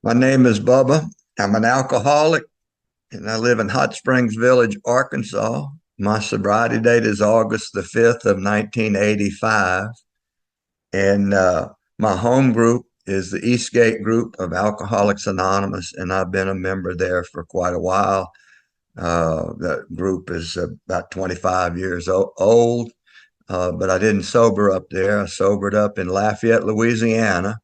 My name is Bubba. I'm an alcoholic and I live in Hot Springs Village, Arkansas. My sobriety date is August the 5th of 1985. And my home group is the Eastgate group of Alcoholics Anonymous, and I've been a member there for quite a while. That group is about 25 years old, but I didn't sober up there. I sobered up in Lafayette, Louisiana,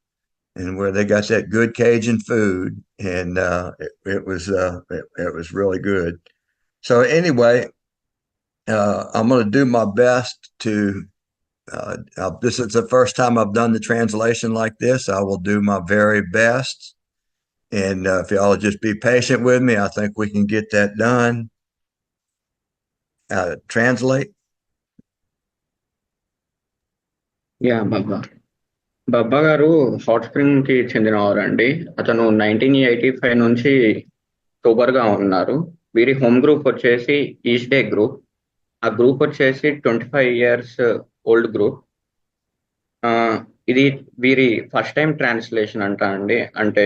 and where they got that good Cajun food, and it was really good. So anyway, I'm going to do my best to. This is the first time I've done the translation like this. I will do my very best, and if y'all just be patient with me, I think we can get that done. Translate. Yeah Baba Baba గారు hot spring కి చెందినవారండి. అతను 1985 నుంచి sober గా ఉన్నారు. వీరి home group వచ్చేసి east day group. ఆ group వచ్చేసి 25 years ఓల్డ్ గ్రూప్. ఇది వీరి ఫస్ట్ టైం ట్రాన్స్లేషన్ అండి, అంటే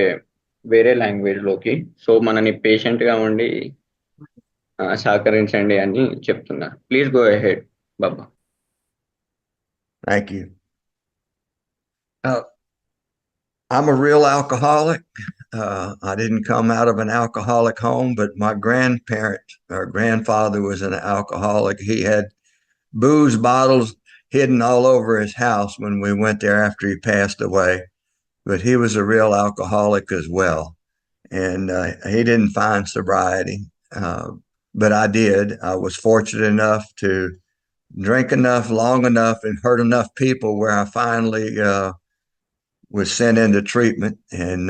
వేరే లాంగ్వేజ్ లోకి. సో మనని పేషెంట్ గా ఉండి సహకరించండి అని చెప్తున్నారు. Please go ahead Baba. Thank you. I'm a real alcoholic. I didn't come out of an alcoholic home, but my grandparent or grandfather was an alcoholic. He had booze bottles hidden all over his house when we went there after he passed away. But he was a real alcoholic as well. And he didn't find sobriety, but I did. I was fortunate enough to drink enough, long enough, and hurt enough people where I finally was sent into treatment. And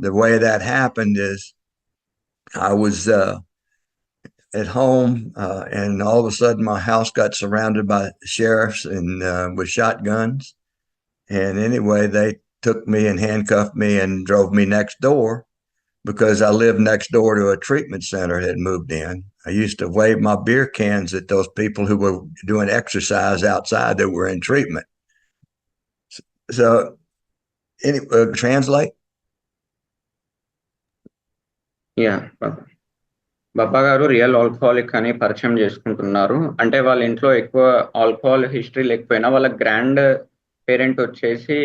the way that happened is I was at home, and all of a sudden my house got surrounded by sheriffs and with shotguns. And anyway, they took me and handcuffed me and drove me next door because I lived next door to a treatment center that had moved in. I used to wave my beer cans at those people who were doing exercise outside that were in treatment. So, translate. Yeah Baba. Baba గారు real alcoholic అని పరిచయం చేసుకుంటున్నారు. అంటే వాళ్ళ ఇంట్లో ఎక్కువ alcohol history లేకపోయినా వాళ్ళ గ్రాండ్ పేరెంట్ వచ్చేసి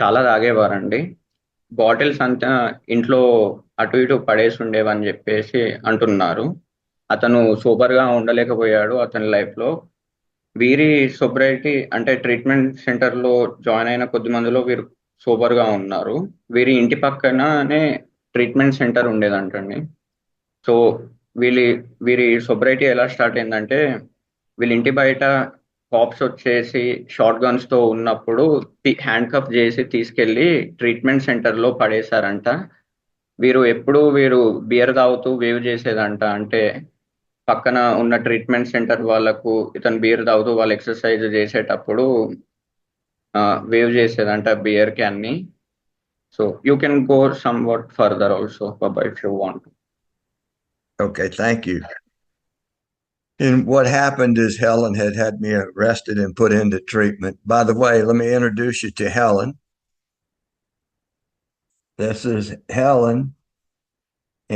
చాలా తాగేవారండి. బాటిల్స్ అంతా ఇంట్లో అటు ఇటు పడేసి ఉండేవని చెప్పేసి అంటున్నారు. అతను సూపర్ గా ఉండలేకపోయాడు అతని లైఫ్ లో. వీరి సోబ్రైటీ అంటే ట్రీట్మెంట్ సెంటర్ లో జాయిన్ అయిన కొద్ది మందిలో వీరు సూపర్ గా ఉన్నారు. వీరి ఇంటి పక్కననే ట్రీట్మెంట్ సెంటర్ ఉండేదంటండి. సో వీళ్ళి వీరి సొబ్రైటీ ఎలా స్టార్ట్ అయిందంటే, వీళ్ళ ఇంటి బయట కాప్స్ వచ్చేసి షార్ట్ గన్స్ తో ఉన్నప్పుడు హ్యాండ్ కప్ చేసి తీసుకెళ్లి ట్రీట్మెంట్ సెంటర్ లో పడేశారంట. వీరు బియర్ తాగుతూ వేవ్ చేసేదంట. అంటే పక్కన ఉన్న ట్రీట్మెంట్ సెంటర్ వాళ్ళకు ఇతను బియర్ తాగుతూ వాళ్ళు ఎక్సర్సైజ్ చేసేటప్పుడు వేవ్ చేసేదంట బియర్ క్యాన్ ని. So you can go some what further also Baba if you want. Okay, thank you. And what happened is Helen had me arrested and put into treatment. By the way, let me introduce you to Helen. This is Helen,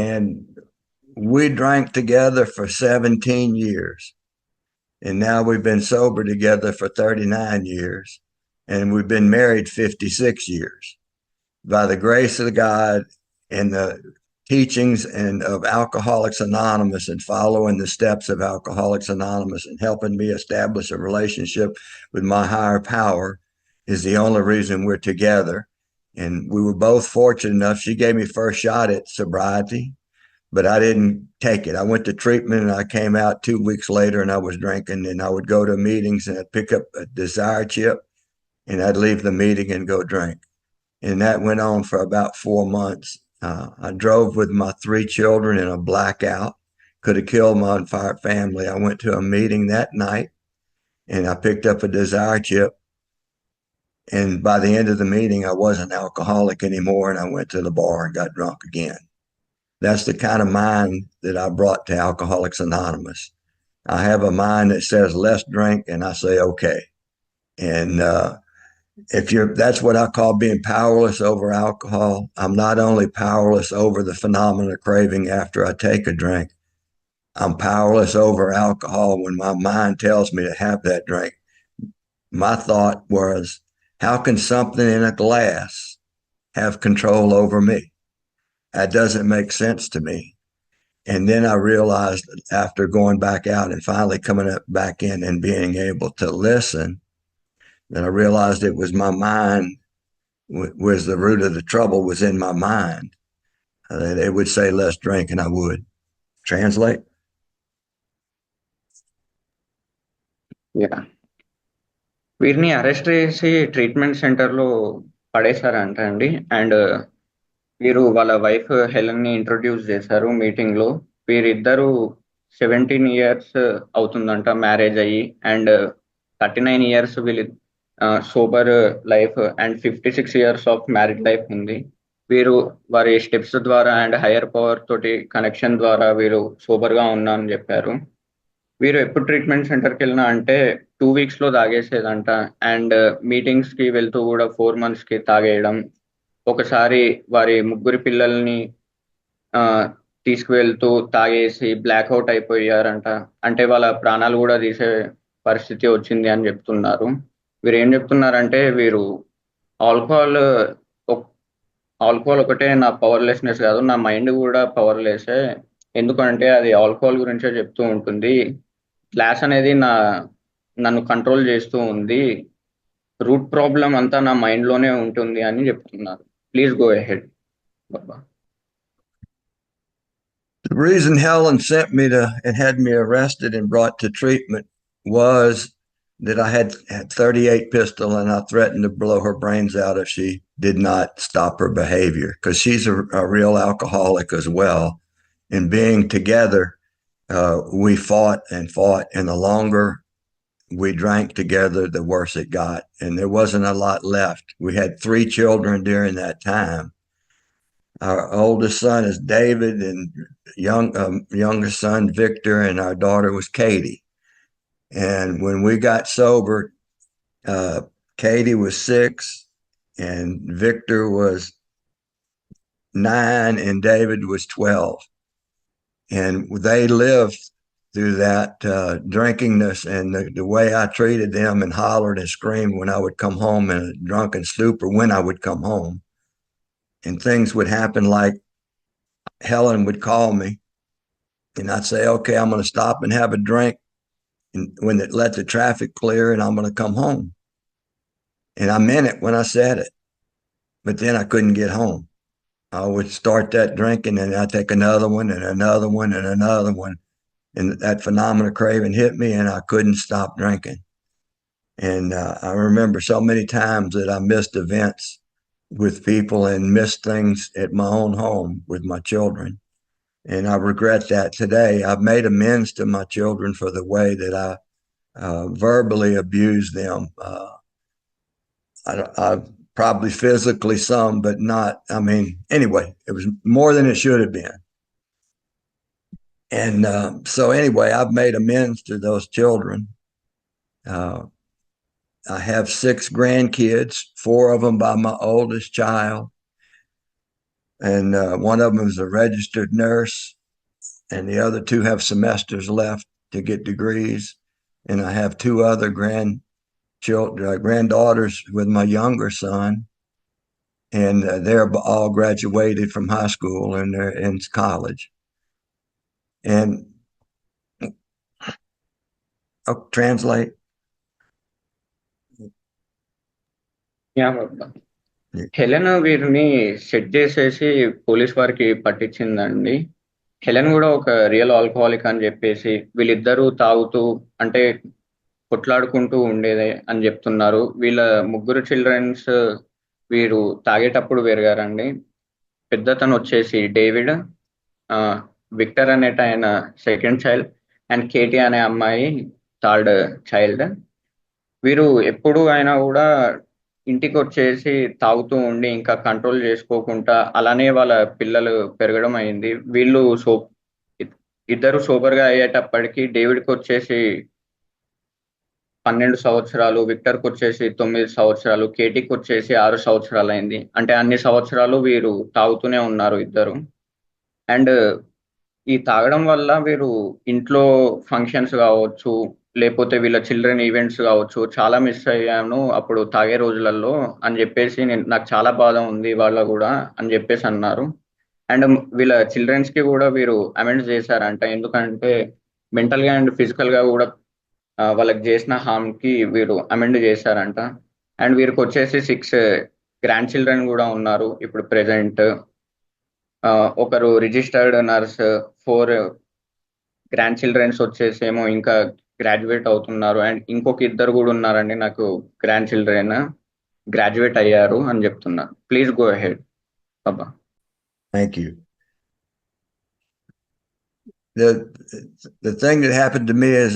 and we drank together for 17 years. And now we've been sober together for 39 years, and we've been married 56 years. By the grace of God and the teachings and of Alcoholics Anonymous and following the steps of Alcoholics Anonymous and helping me establish a relationship with my higher power is the only reason we're together. And we were both fortunate enough. She gave me first shot at sobriety, but I didn't take it. I went to treatment and I came out 2 weeks later and I was drinking, and I would go to meetings and I'd pick up a desire chip and I'd leave the meeting and go drink. And that went on for about 4 months. I drove with my 3 children in a blackout. Could have killed my entire family. I went to a meeting that night and I picked up a desire chip. And by the end of the meeting, I wasn't alcoholic anymore. And I went to the bar and got drunk again. That's the kind of mind that I brought to Alcoholics Anonymous. I have a mind that says, let's drink. And I say, okay. And That's what I call being powerless over alcohol. I'm not only powerless over the phenomenon of craving after I take a drink, I'm powerless over alcohol when my mind tells me to have that drink. My thought was, how can something in a glass have control over me? That doesn't make sense to me. And then I realized after going back out and finally coming up back in and being able to listen, that I realized it was my mind was the root of the trouble was in my mind. They would say less drink and I would. Translate? Yeah వీరిని arrest చేసి treatment సెంటర్లో పడేశారంట అండి. And వీరు వాళ్ళ wife Helen ని introduce చేశారు meeting లో. వీరిద్దరు 17 years అవుతుందంట మ్యారేజ్ అయ్యి. అండ్ 39 years వీళ్ళు sober life and 56 years of married life ఉంది. వీరు వారి స్టెప్స్ ద్వారా అండ్ హైయర్ పవర్ తోటి కనెక్షన్ ద్వారా వీరు సోబర్ గా ఉన్నా అని చెప్పారు. వీరు ఎప్పుడు ట్రీట్మెంట్ సెంటర్కి వెళ్ళినా అంటే 2 weeks లో తాగేసేదంట. అండ్ మీటింగ్స్ కి వెళ్తూ కూడా 4 months కి తాగేయడం. ఒకసారి వారి ముగ్గురి పిల్లల్ని ఆ తీసుకువెళ్తూ తాగేసి బ్లాక్అవుట్ అయిపోయారంట. అంటే వాళ్ళ ప్రాణాలు కూడా తీసే పరిస్థితి వచ్చింది అని చెప్తున్నారు. వీరు ఏం చెప్తున్నారంటే వీరు ఆల్కహాల్ ఆల్కహాల్ ఒకటే నా పవర్లెస్నెస్ కాదు, నా మైండ్ కూడా పవర్లెస్సే. ఎందుకంటే అది ఆల్కహాల్ గురించే చెప్తూ ఉంటుంది. క్లాస్ అనేది నన్ను కంట్రోల్ చేస్తూ ఉంది. రూట్ ప్రాబ్లం అంతా నా మైండ్ లోనే ఉంటుంది అని చెప్తున్నారు. Please go ahead Baba. The reason Helen sent me to and had me arrested and brought to treatment was that I had 38 pistol and I threatened to blow her brains out if she did not stop her behavior because she's a real alcoholic as well. And being together, we fought and fought, and the longer we drank together, the worse it got. And there wasn't a lot left. We had 3 children during that time. Our oldest son is David, and youngest son Victor, and our daughter was Katie. And when we got sober, Katie was 6, and Victor was 9, and David was 12. And they lived through that drinkingness and the way I treated them and hollered and screamed when I would come home in a drunken stupor when I would come home. And things would happen like Helen would call me and I'd say, okay, I'm going to stop and have a drink. And when it let the traffic clear and I'm going to come home. And I meant it when I said it, but then I couldn't get home. I would start that drinking and I'd take another one and another one and another one. And that phenomenon of craving hit me and I couldn't stop drinking. And I remember so many times that I missed events with people and missed things at my own home with my children. And I regret that today. I've made amends to my children for the way that I verbally abused them. I probably physically some, but not, I mean, anyway, it was more than it should have been. And so anyway, I've made amends to those children. I have 6 grandkids, 4 of them by my oldest child. And one of them is a registered nurse, and the other 2 have semesters left to get degrees. And I have 2 other granddaughters with my younger son, and they're all graduated from high school and they're in college. And translate. Yeah Baba. Helen వీరిని set చేసేసి police వారికి పట్టించిందండి. Helen కూడా ఒక real alcoholic అని చెప్పేసి వీళ్ళిద్దరూ తాగుతూ అంటే కొట్లాడుకుంటూ ఉండేదే అని చెప్తున్నారు. వీళ్ళ ముగ్గురు చిల్డ్రన్స్ వీరు తాగేటప్పుడు పెరిగారండి. పెద్దతను వచ్చేసి డేవిడ్, విక్టర్ అనేట ఆయన సెకండ్ చైల్డ్, అండ్ కేటీ అనే అమ్మాయి థర్డ్ చైల్డ్. వీరు ఎప్పుడు అయినా కూడా ఇంటికి వచ్చేసి తాగుతూ ఉండి ఇంకా కంట్రోల్ చేసుకోకుండా అలానే వాళ్ళ పిల్లలు పెరగడం అయింది. వీళ్ళు ఇద్దరు సోబర్ గా అయ్యేటప్పటికి డేవిడ్కి వచ్చేసి 12 సంవత్సరాలు, విక్టర్కి వచ్చేసి 9 సంవత్సరాలు, కేటీకి వచ్చేసి 6 సంవత్సరాలు అయింది. అంటే అన్ని సంవత్సరాలు వీరు తాగుతూనే ఉన్నారు ఇద్దరు. అండ్ ఈ తాగడం వల్ల వీరు ఇంట్లో ఫంక్షన్స్ కావచ్చు, లేకపోతే వీళ్ళ చిల్డ్రన్ ఈవెంట్స్ కావచ్చు, చాలా మిస్ అయ్యాను అప్పుడు తాగే రోజులలో అని చెప్పేసి నాకు చాలా బాధ ఉంది వాళ్ళ కూడా అని చెప్పేసి అన్నారు. అండ్ వీళ్ళ చిల్డ్రన్స్ కి కూడా వీరు అమెండ్స్ చేశారంట. ఎందుకంటే మెంటల్ గా అండ్ ఫిజికల్ గా కూడా వాళ్ళకి చేసిన హార్మ్ కి వీరు అమెండ్ చేశారంట. అండ్ వీరికి వచ్చేసి 6 గ్రాండ్ చిల్డ్రన్ కూడా ఉన్నారు ఇప్పుడు ప్రెసెంట్. ఒకరు రిజిస్టర్డ్ నర్స్, 4 గ్రాండ్ చిల్డ్రన్స్ వచ్చేసేమో ఇంకా గ్రాడ్యుయేట్ అవుతున్నారు. అండ్ ఇంకొక ఇద్దరు కూడా ఉన్నారండి నాకు గ్రాండ్ చిల్డ్రన్ గ్రాడ్యుయేట్ అయ్యారు అని చెప్తున్నా. Please go ahead Baba. Thank you. The thing that happened to me is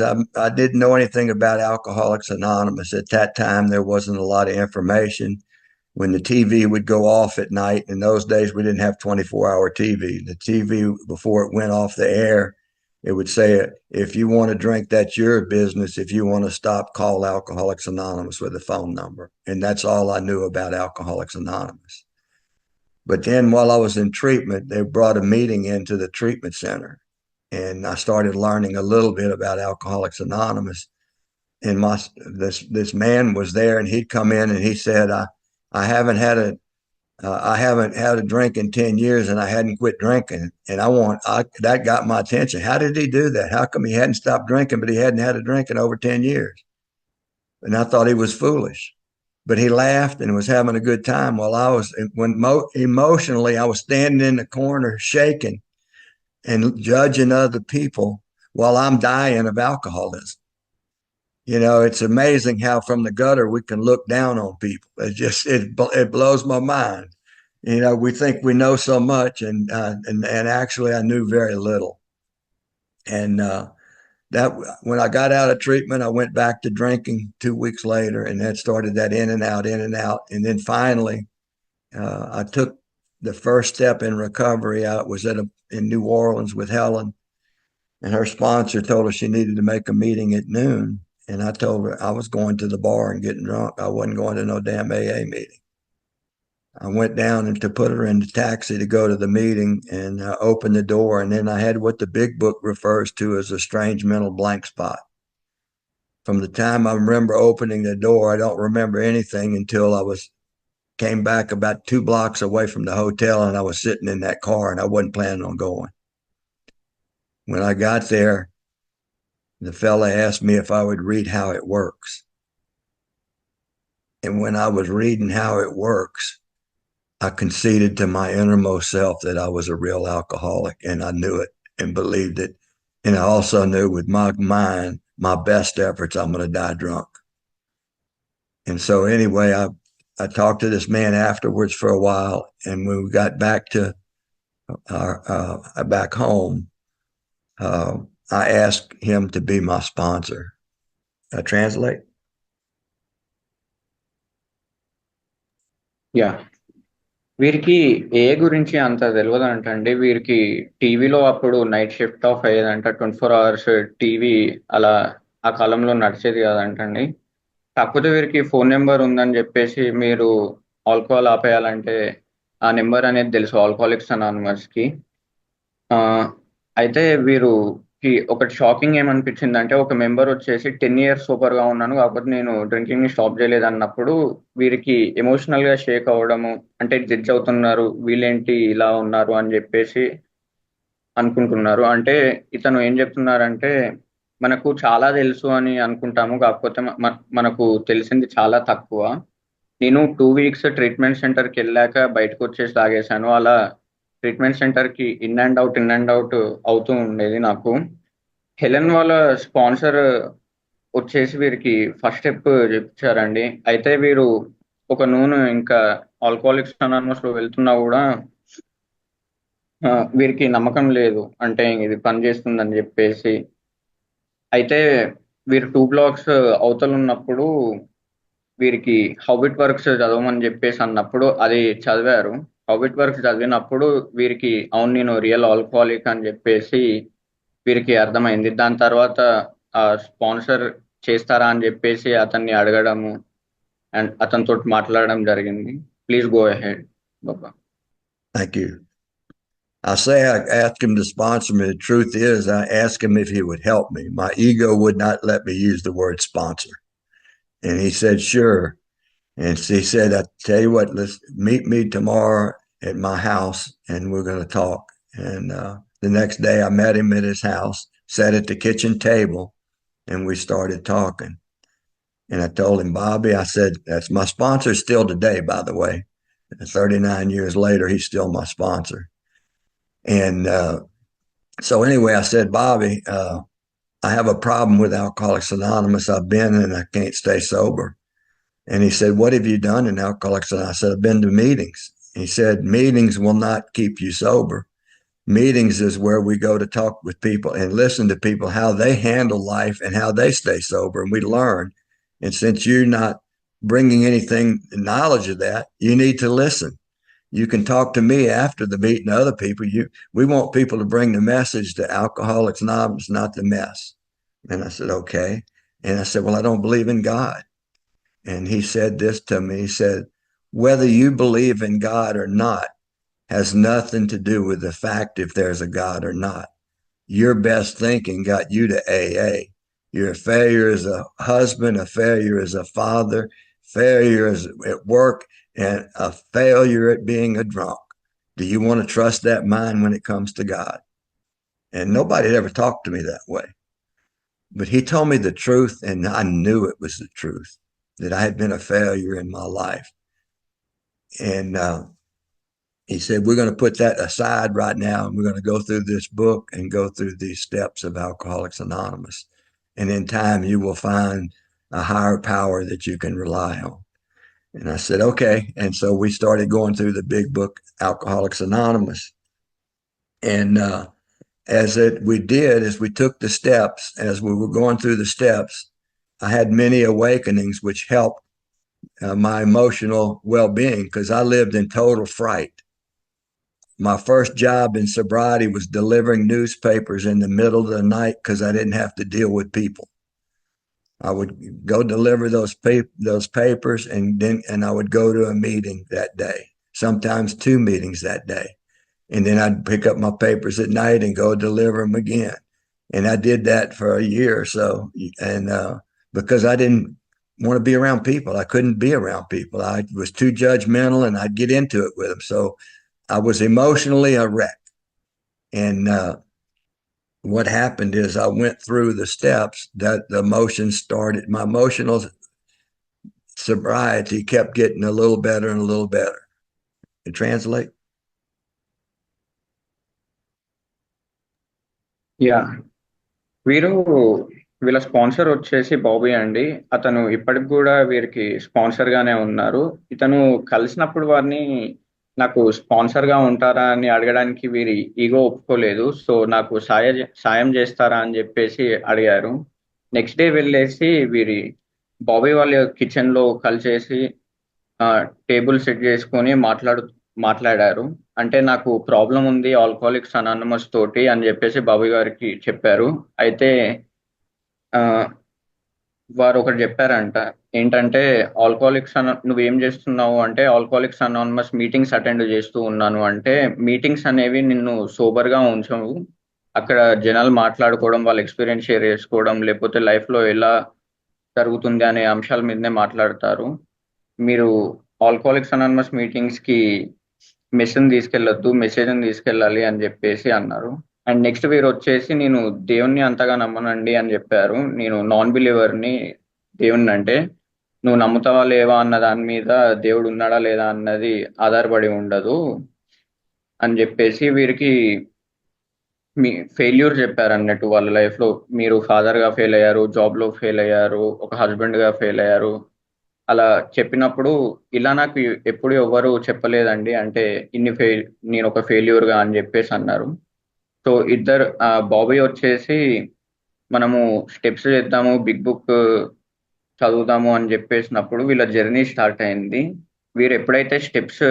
I didn't know anything about Alcoholics Anonymous. At that time, there wasn't a lot of information. When the TV would go off at night, in those days, we didn't have 24-hour TV. The TV, before it went off the air, it would say, if you want to drink, that's your business. If you want to stop, call Alcoholics Anonymous with a phone number. And that's all I knew about Alcoholics Anonymous. But then while I was in treatment, they brought a meeting into the treatment center. And I started learning a little bit about Alcoholics Anonymous. And this man was there, and he'd come in and he said, I haven't had a drink in 10 years, and I hadn't quit drinking. And that got my attention. How did he do that? How come he hadn't stopped drinking, but he hadn't had a drink in over 10 years? And I thought he was foolish, but he laughed and was having a good time while emotionally, I was standing in the corner shaking and judging other people while I'm dying of alcoholism. It's amazing how from the gutter we can look down on people. It blows my mind. We think we know so much, and actually I knew very little. And that when I got out of treatment, I went back to drinking 2 weeks later, and that started that in and out, in and out. And then finally, I took the first step in recovery. I was in New Orleans with Helen, and her sponsor told her she needed to make a meeting at noon. And I told her I was going to the bar and getting drunk. I wasn't going to no damn AA meeting. I went down and to put her in the taxi to go to the meeting and open the door. And then I had what the big book refers to as a strange mental blank spot. From the time I remember opening the door, I don't remember anything until came back about 2 blocks away from the hotel, and I was sitting in that car, and I wasn't planning on going. When I got there, the fella asked me if I would read how it works. And when I was reading how it works, I conceded to my innermost self that I was a real alcoholic, and I knew it and believed it. And I also knew with my mind, my best efforts, I'm going to die drunk. And so anyway, I talked to this man afterwards for a while, and when we got back to back home, I asked him to be my sponsor. Translate? Yeah, వీరికి ఏ గురించి అంత తెలియదు అంటండి. వీరికి టీవీలో అప్పుడు night shift off అయ్యేదంట. 24 అవర్స్ టీవీ అలా ఆ కాలంలో నడిచేది కాదంటండి. కాకపోతే వీరికి ఫోన్ నెంబర్ ఉందని చెప్పేసి, మీరు ఆల్కహాల్ ఆపేయాలంటే ఆ నెంబర్ అనేది తెలుసు ఆల్కహాలిక్స్ అనానిమస్ కి. అయితే వీరుకి ఒకటి షాకింగ్ ఏమనిపించిందంటే, ఒక మెంబర్ వచ్చేసి 10 years సూపర్ గా ఉన్నాను, కాకపోతే నేను డ్రింకింగ్ ని స్టాప్ చేయలేదు అన్నప్పుడు వీరికి ఎమోషనల్ గా షేక్ అవ్వడము, అంటే జడ్జ్ అవుతున్నారు, వీళ్ళేంటి ఇలా ఉన్నారు అని చెప్పేసి అనుకుంటున్నారు. అంటే ఇతను ఏం చెప్తున్నారంటే, మనకు చాలా తెలుసు అని అనుకుంటాము, కాకపోతే మనకు తెలిసింది చాలా తక్కువ. నేను 2 weeks ట్రీట్మెంట్ సెంటర్కి వెళ్ళాక బయటకు వచ్చేసి తాగేశాను. అలా ట్రీట్మెంట్ సెంటర్కి ఇన్ అండ్ అవుట్ అవుతూ ఉండేది నాకు. హెలెన్ వాళ్ళ స్పాన్సర్ వచ్చేసి వీరికి ఫస్ట్ స్టెప్ చెప్పించారండి. అయితే వీరు ఒక నూనె ఇంకా ఆల్కహాలిక్స్ అనానిమస్ లో వెళ్తున్నా కూడా వీరికి నమ్మకం లేదు, అంటే ఇది పని చేస్తుందని చెప్పేసి. అయితే వీరు 2 blocks అవతల ఉన్నప్పుడు వీరికి హౌ ఇట్ వర్క్స్ చదవమని చెప్పేసి అన్నప్పుడు అది చదివారు. హౌ ఇట్ వర్క్స్ చదివినప్పుడు వీరికి అవును నేను రియల్ ఆల్కహాలిక్ అని చెప్పేసి వీరికి అర్థమైంది. దాని తర్వాత ఆ స్పాన్సర్ చేస్తారా అని చెప్పేసి అతన్ని అడగడము అండ్ అతనితో మాట్లాడడం జరిగింది. Please go ahead Baba. Thank you. I say I asked him to sponsor me. The truth is, I asked him if he would help me. My ego would not let me use the word sponsor. And he said, sure. And he said, I tell you what, let's meet me tomorrow at my house and we're going to talk. And the next day I met him at his house, sat at the kitchen table, and we started talking. And I told him, Bobby, I said, that's my sponsor still today, by the way. 39 years later, he's still my sponsor. And so anyway, I said, Bobby, I have a problem with Alcoholics Anonymous. I've been and I can't stay sober. And he said, what have you done in Alcoholics Anonymous? I said, I've been to meetings. He said, meetings will not keep you sober. Meetings is where we go to talk with people and listen to people, how they handle life and how they stay sober. And we learn. And since you're not bringing anything knowledge of that, you need to listen. You can talk to me after the meeting to other people. We want people to bring the message to Alcoholics Anonymous, not the mess. And I said, okay. And I said, well, I don't believe in God. And he said this to me. He said, whether you believe in God or not has nothing to do with the fact if there's a God or not. Your best thinking got you to AA. Your failure as a husband, a failure as a father, failure at work, and a failure at being a drunk. Do you want to trust that mind when it comes to God? And nobody had ever talked to me that way. But he told me the truth, and I knew it was the truth, that I had been a failure in my life. And he said, we're going to put that aside right now, and we're going to go through this book and go through these steps of Alcoholics Anonymous. And in time, you will find a higher power that you can rely on. And I said, okay. And so we started going through the big book, Alcoholics Anonymous. And we did, as we took the steps, as we were going through the steps, I had many awakenings which helped my emotional well-being because I lived in total fright. My first job in sobriety was delivering newspapers in the middle of the night because I didn't have to deal with people. I would go deliver those papers, and I would go to a meeting that day, sometimes 2 meetings that day. And then I'd pick up my papers at night and go deliver them again. And I did that for a year or so. And because I didn't want to be around people, I couldn't be around people. I was too judgmental and I'd get into it with them. So I was emotionally a wreck. And what happened is I went through the steps that the emotions started. My emotional sobriety kept getting a little better and a little better. To translate? Yeah, వీరు వీళ్ళ sponsor వచ్చేసి బాబీ అండి. అతను ఇప్పటికి కూడా వీరికి sponsor గానే ఉన్నారు. ఇతను కలిసినప్పుడు వారిని నాకు స్పాన్సర్ గా ఉంటారా అని అడగడానికి వీరి ఈగో ఒప్పుకోలేదు. సో నాకు సాయం చేస్తారా అని చెప్పేసి అడిగారు. నెక్స్ట్ డే వెళ్ళేసి వీరి బాబీ వాళ్ళ కిచెన్ లో కలిసేసి టేబుల్ సెట్ చేసుకొని మాట్లాడారు. అంటే నాకు ప్రాబ్లం ఉంది ఆల్కహాలిక్స్ అనానమస్ తోటి అని చెప్పేసి బాబీ గారికి చెప్పారు. అయితే వారు ఒకటి చెప్పారంట, ఏంటంటే నువ్వేం చేస్తున్నావు అంటే ఆల్కహాలిక్స్ అనానమస్ మీటింగ్స్ అటెండ్ చేస్తూ ఉన్నాను అంటే, మీటింగ్స్ అనేవి నిన్ను సోబర్ గా ఉంచవు. అక్కడ జనాలు మాట్లాడుకోవడం, వాళ్ళ ఎక్స్పీరియన్స్ షేర్ చేసుకోవడం, లేకపోతే లైఫ్ లో ఎలా జరుగుతుంది అనే అంశాల మీదనే మాట్లాడతారు. మీరు ఆల్కహాలిక్స్ అనానమస్ మీటింగ్స్ కి మెసేజ్ తీసుకెళ్ళాలి అని చెప్పేసి అన్నారు. అండ్ నెక్స్ట్ వీరు వచ్చేసి, నేను దేవుణ్ణి అంతగా నమ్మనండి అని చెప్పారు. నేను నాన్ బిలీవర్ని. దేవుణ్ణి అంటే నువ్వు నమ్ముతావా లేవా అన్న దాని మీద దేవుడు ఉన్నాడా లేదా అన్నది ఆధారపడి ఉండదు అని చెప్పేసి వీరికి మీ ఫెయిల్యూర్ చెప్పారు అన్నట్టు. వాళ్ళ లైఫ్ లో మీరు ఫాదర్ గా ఫెయిల్ అయ్యారు, జాబ్ లో ఫెయిల్ అయ్యారు, ఒక హస్బెండ్ గా ఫెయిల్ అయ్యారు. అలా చెప్పినప్పుడు, ఇలా నాకు ఎప్పుడు ఎవరు చెప్పలేదండి అంటే నేను ఒక ఫెయిల్యూర్ గా అని చెప్పేసి అన్నారు. సో బాబీ వచ్చేసి, మనము స్టెప్స్ చేద్దాము, బిగ్ బుక్ చదువుదాము అని చెప్పేసినప్పుడు వీళ్ళ జర్నీ స్టార్ట్ అయింది. వీరు ఎప్పుడైతే స్టెప్స్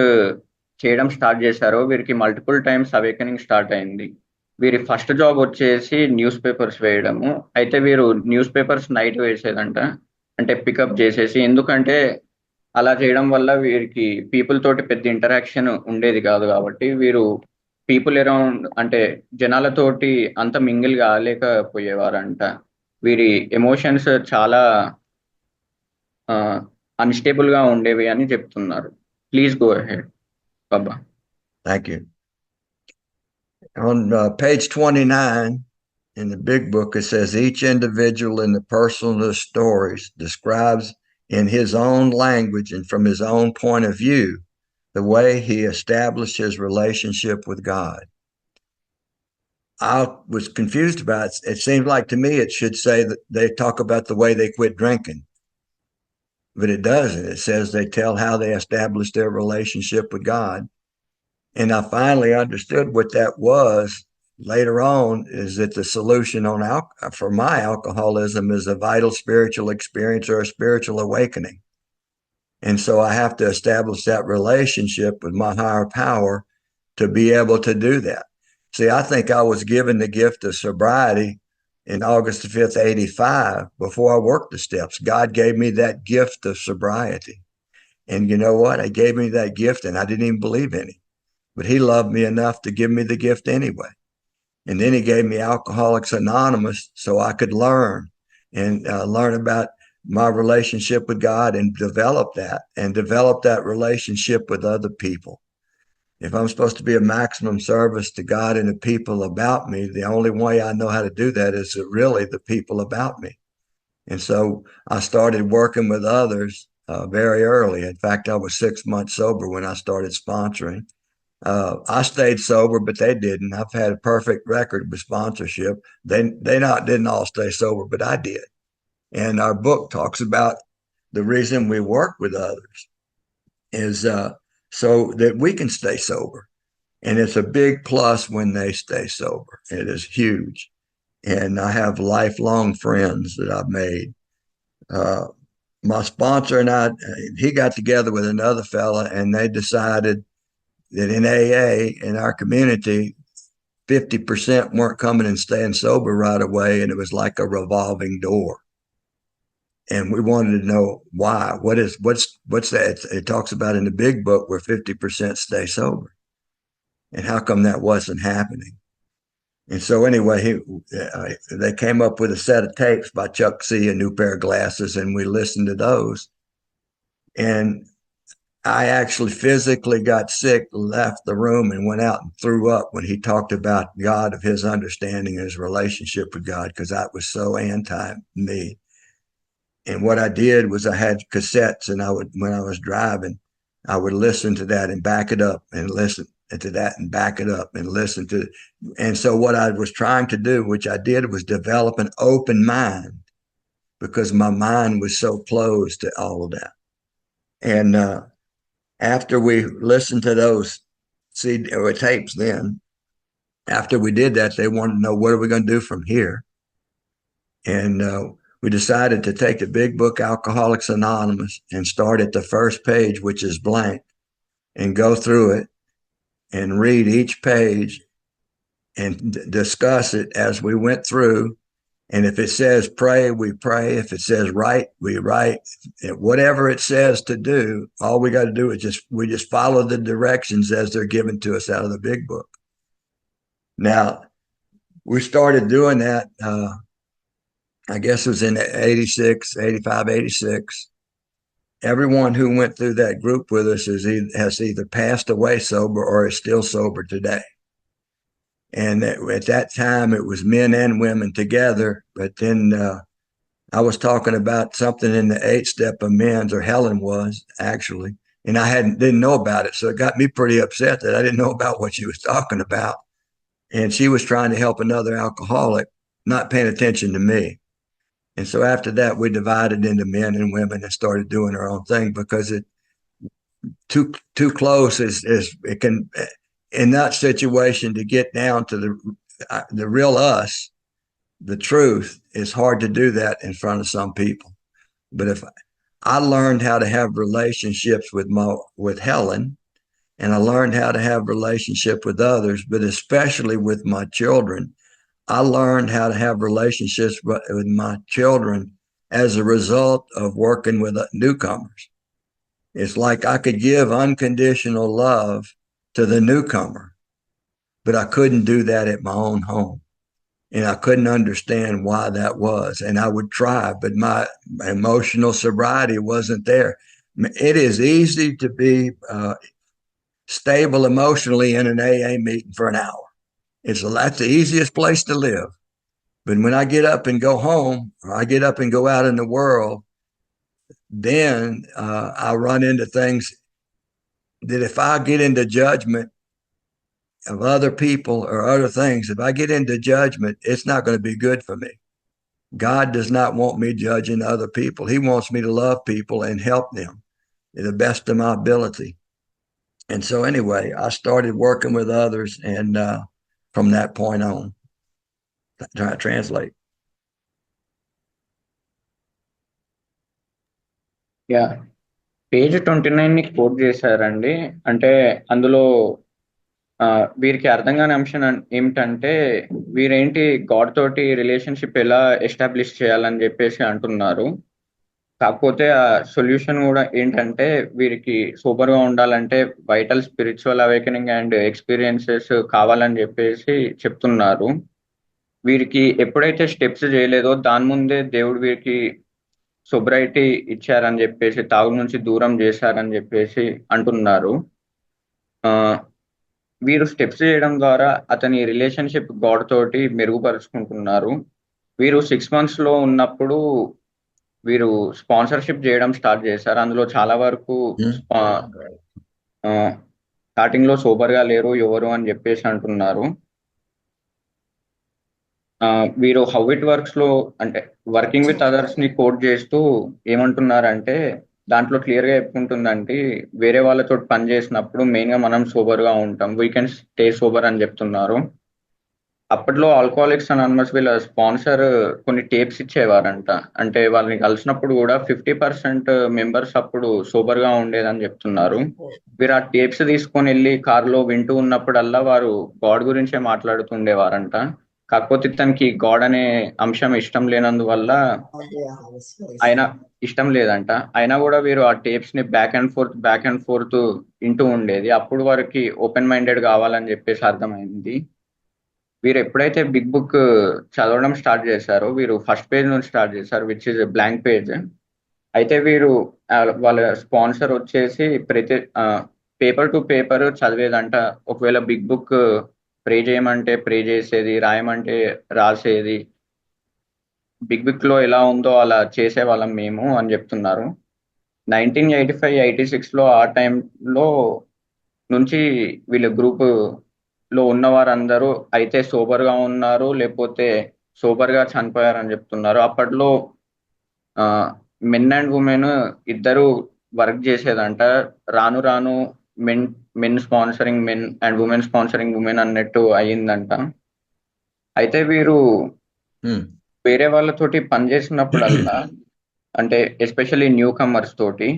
చేయడం స్టార్ట్ చేశారో వీరికి మల్టిపుల్ టైమ్స్ అవేకనింగ్ స్టార్ట్ అయింది. వీరి ఫస్ట్ జాబ్ వచ్చేసి న్యూస్ పేపర్స్ వేయడము. అయితే వీరు న్యూస్ పేపర్స్ నైట్ వేసేదంట, అంటే పికప్ చేసేసి. ఎందుకంటే అలా చేయడం వల్ల వీరికి పీపుల్ తోటి పెద్ద ఇంటరాక్షన్ ఉండేది కాదు, కాబట్టి వీరు పీపుల్ అరౌండ్ అంటే జనాలతోటి అంత మింగిల్ కాలేకపోయేవారంట. వీరి ఎమోషన్స్ చాలా అన్స్టేబుల్ గా ఉండేవి అని చెప్తున్నారు. Please go ahead Baba. Thank you. On page 29 in the big book, it says each individual in the personal stories describes in his own language and from his own point of view the way he established his relationship with God. I was confused about it. It seemed like to me it should say that they talk about the way they quit drinking, but it doesn't. It says they tell how they established their relationship with God. And I finally understood what that was later on, is that the solution for my alcoholism is a vital spiritual experience or a spiritual awakening. And so I have to establish that relationship with my higher power to be able to do that. See, I think I was given the gift of sobriety in August the 5th, 85, before I worked the steps. God gave me that gift of sobriety. And you know what? He gave me that gift and I didn't even believe in it. But he loved me enough to give me the gift anyway. And then he gave me Alcoholics Anonymous so I could learn and learn about my relationship with God and develop that relationship with other people. If I'm supposed to be a maximum service to God and the people about me, the only way I know how to do that is really the people about me. And so I started working with others very early. In fact, I was 6 months sober when I started sponsoring. I stayed sober, but they didn't. I've had a perfect record with sponsorship. Didn't all stay sober, but I did. And our book talks about the reason we work with others is so that we can stay sober. And it's a big plus when they stay sober. It is huge. And I have lifelong friends that I've made. My sponsor and I, he got together with another fella and they decided that in AA in our community, 50% weren't coming and staying sober right away. And it was like a revolving door. And we wanted to know why. What's that? It talks about in the big book where 50% stay sober. And how come that wasn't happening? And so anyway, they came up with a set of tapes by Chuck C, A New Pair of Glasses, and we listened to those. And I actually physically got sick, left the room, and went out and threw up when he talked about God, of his understanding, his relationship with God, because I was so anti me. And what I did was I had cassettes, and when I was driving, I would listen to that and back it up and listen to that and back it up and listen to it. And so what I was trying to do, which I did, was develop an open mind, because my mind was so closed to all of that. And after we listened to those CD or tapes, then after we did that, they wanted to know, what are we going to do from here? And we decided to take the big book, Alcoholics Anonymous, and start at the first page, which is blank, and go through it and read each page and discuss it as we went through. And if it says pray, we pray. If it says write, we write. Whatever it says to do, all we got to do is we just follow the directions as they're given to us out of the big book. Now, we started doing that, I guess it was in 86, 85, 86. Everyone who went through that group with us has either passed away sober or is still sober today. And at that time, it was men and women together. But then I was talking about something in the 8-step of men's, or Helen was actually, and I didn't know about it. So it got me pretty upset that I didn't know about what she was talking about. And she was trying to help another alcoholic, not paying attention to me. And so after that, we divided into men and women and started doing our own thing, because it too close is it can, in that situation, to get down to the real us, the truth, is hard to do that in front of some people. But if I learned how to have relationships with Helen, and I learned how to have relationship with others, but especially with my children. I learned how to have relationships with my children as a result of working with newcomers. It's like I could give unconditional love to the newcomer, but I couldn't do that at my own home. And I couldn't understand why that was. And I would try, but my emotional sobriety wasn't there. It is easy to be stable emotionally in an AA meeting for an hour. That's the easiest place to live. But when I get up and go home, or I get up and go out in the world, then I run into things that if I get into judgment of other people or other things, if I get into judgment, it's not going to be good for me. God does not want me judging other people. He wants me to love people and help them to the best of my ability. And so, anyway, I started working with others, and from that point on, try to translate. Yeah page 29 ని coat చేశారండి. అంటే అందులో వీరికి అర్థం కాని అంశం ఏమిటంటే వీరేంటి God తోటి రిలేషన్షిప్ ఎలా ఎస్టాబ్లిష్ చేయాలని చెప్పేసి అంటున్నారు. కాకపోతే ఆ సొల్యూషన్ కూడా ఏంటంటే వీరికి సూపర్ గా ఉండాలంటే vital spiritual awakening and experiences కావాలని చెప్పేసి చెప్తున్నారు. వీరికి ఎప్పుడైతే స్టెప్స్ చేయలేదో దాని ముందే దేవుడు వీరికి సొబ్రైటీ ఇచ్చారని చెప్పేసి, తాగు నుంచి దూరం చేశారని చెప్పేసి అంటున్నారు. వీరు స్టెప్స్ చేయడం ద్వారా అతని రిలేషన్షిప్ గాడ్ తోటి మెరుగుపరుచుకుంటున్నారు. వీరు 6 months లో ఉన్నప్పుడు వీరు స్పాన్సర్షిప్ చేయడం స్టార్ట్ చేశారు. అందులో చాలా వరకు స్టార్టింగ్ లో సోబర్ గా లేరు ఎవరు అని చెప్పేసి అంటున్నారు. వీరు హౌ ఇట్ వర్క్స్ లో అంటే వర్కింగ్ విత్ అదర్స్ ని కోట్ చేస్తూ ఏమంటున్నారంటే దాంట్లో క్లియర్ గా చెప్పుకుంటుందంటే వేరే వాళ్ళతో పని చేసినప్పుడు మెయిన్ గా మనం సోబర్ గా ఉంటాం, వీ కెన్ స్టే సోబర్ అని చెప్తున్నారు. అప్పట్లో ఆల్కహాలిక్స్ అనానిమస్ వీళ్ళ స్పాన్సర్ కొన్ని టేప్స్ ఇచ్చేవారంట. అంటే వాళ్ళని కలిసినప్పుడు కూడా 50% మెంబర్స్ అప్పుడు సోబర్ గా ఉండేదని చెప్తున్నారు. వీరు ఆ టేప్స్ తీసుకొని వెళ్ళి కారులో వింటూ ఉన్నప్పుడల్లా వారు గాడ్ గురించే మాట్లాడుతుండేవారంట. కాకపోతే తనకి గాడ్ అనే అంశం ఇష్టం లేనందువల్ల ఆయన ఇష్టం లేదంట. అయినా కూడా వీరు ఆ టేప్స్ ని బ్యాక్ అండ్ ఫోర్త్ వింటూ ఉండేది. అప్పుడు వారికి ఓపెన్ మైండెడ్ కావాలని చెప్పేసి అర్థమైంది. వీరు ఎప్పుడైతే బిగ్ బుక్ చదవడం స్టార్ట్ చేశారో వీరు ఫస్ట్ పేజ్ నుంచి స్టార్ట్ చేశారు, విచ్ ఇస్ బ్లాంక్ పేజ్. అయితే వీరు వాళ్ళ స్పాన్సర్ వచ్చేసి ప్రతి పేపర్ టు పేపర్ చదివేదంట. ఒకవేళ బిగ్ బుక్ ప్రే చేయమంటే ప్రే చేసేది, రాయమంటే రాసేది. బిగ్ బుక్ లో ఎలా ఉందో అలా చేసేవాళ్ళం మేము అని చెప్తున్నారు. 1985-86లో ఆ టైంలో నుంచి వీళ్ళ గ్రూప్ లో ఉన్న వారందరూ అయితే సోబర్ గా ఉన్నారు, లేకపోతే సోబర్ గా చనిపోయారని చెప్తున్నారు. అప్పట్లో మెన్ అండ్ ఉమెన్ ఇద్దరు వర్క్ చేసేదంట. రాను రాను men sponsoring men and women sponsoring women అన్నట్టు అయ్యిందంట. అయితే వీరు వేరే వాళ్ళతోటి పనిచేసినప్పుడల్లా అంటే ఎస్పెషల్లీ న్యూ కమర్స్ తోటి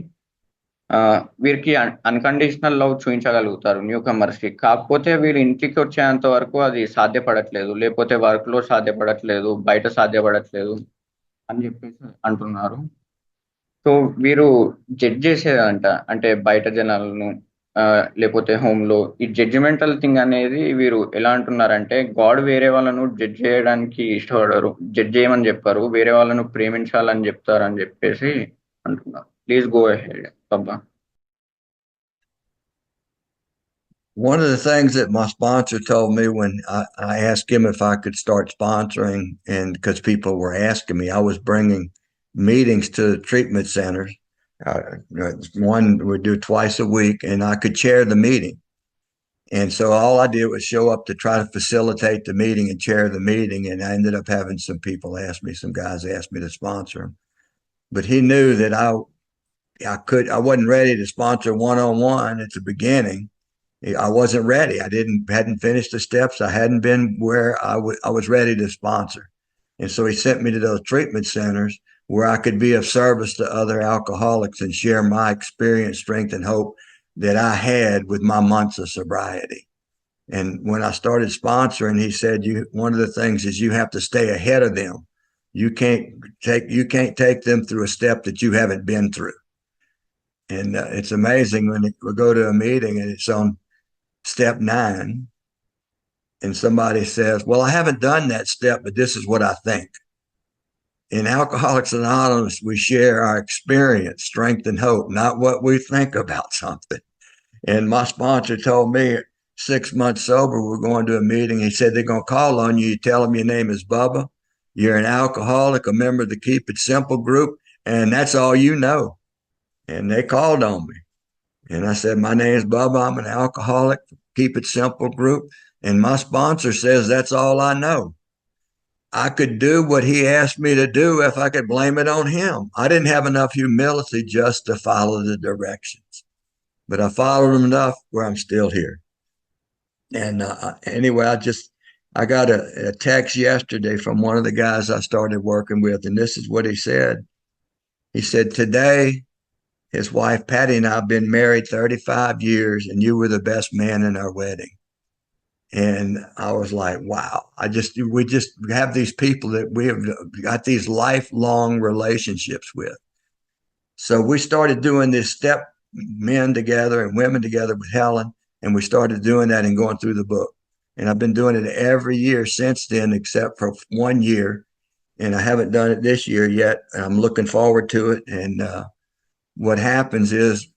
వీరికి అన్కండిషనల్ లవ్ చూపించగలుగుతారు న్యూ కమర్స్ కి. కాకపోతే వీరు ఇంటికి వచ్చేంత వరకు అది సాధ్యపడట్లేదు, లేకపోతే వర్క్ లో సాధ్యపడట్లేదు, బయట సాధ్యపడట్లేదు అని చెప్పేసి అంటున్నారు. సో వీరు జడ్జ్ చేసేదంట, అంటే బయట జనాలను లేకపోతే హోమ్ లో ఈ జడ్జిమెంటల్ థింగ్ అనేది వీరు ఎలా అంటున్నారంటే గాడ్ వేరే వాళ్ళను జడ్జ్ చేయడానికి ఇష్టపడరు, జడ్జ్ చేయమని చెప్పారు, వేరే వాళ్ళను ప్రేమించాలని చెప్తారు అని చెప్పేసి అంటున్నారు. Please go ahead Baba. One of the things that my sponsor told me when I asked him if I could start sponsoring, and because people were asking me, I was bringing meetings to treatment centers. One would do twice a week, and I could chair the meeting. And so all I did was show up to try to facilitate the meeting and chair the meeting. And I ended up having some people ask me, some guys asked me to sponsor them. But he knew that I wasn't ready to sponsor one-on-one at the beginning. I wasn't ready. Hadn't finished the steps. I hadn't been where I was ready to sponsor. And so he sent me to those treatment centers where I could be of service to other alcoholics and share my experience, strength, and hope that I had with my months of sobriety. And when I started sponsoring, he said, one of the things is you have to stay ahead of them. You can't take them through a step that you haven't been through. And it's amazing when we go to a meeting and it's on step 9, and somebody says, "Well, I haven't done that step, but this is what I think." In Alcoholics Anonymous, we share our experience, strength, and hope, not what we think about something. And my sponsor told me 6 months sober, we're going to a meeting. He said, they're going to call on you. You tell them your name is Bubba. You're an alcoholic, a member of the Keep It Simple group, and that's all you know. And they called on me. And I said, my name is Bubba. I'm an alcoholic, Keep It Simple group. And my sponsor says that's all I know. I could do what he asked me to do if I could blame it on him. I didn't have enough humility just to follow the directions, but I followed them enough where I'm still here. And anyway, I got a text yesterday from one of the guys I started working with, and this is what he said. He said, today, his wife Patty and I have been married 35 years, and you were the best man in our wedding. And I was like, wow, we just have these people that we have got these lifelong relationships with. So we started doing this step men together and women together with Helen, and we started doing that and going through the book. And I've been doing it every year since then, except for 1 year. And I haven't done it this year yet. I'm looking forward to it. And what happens is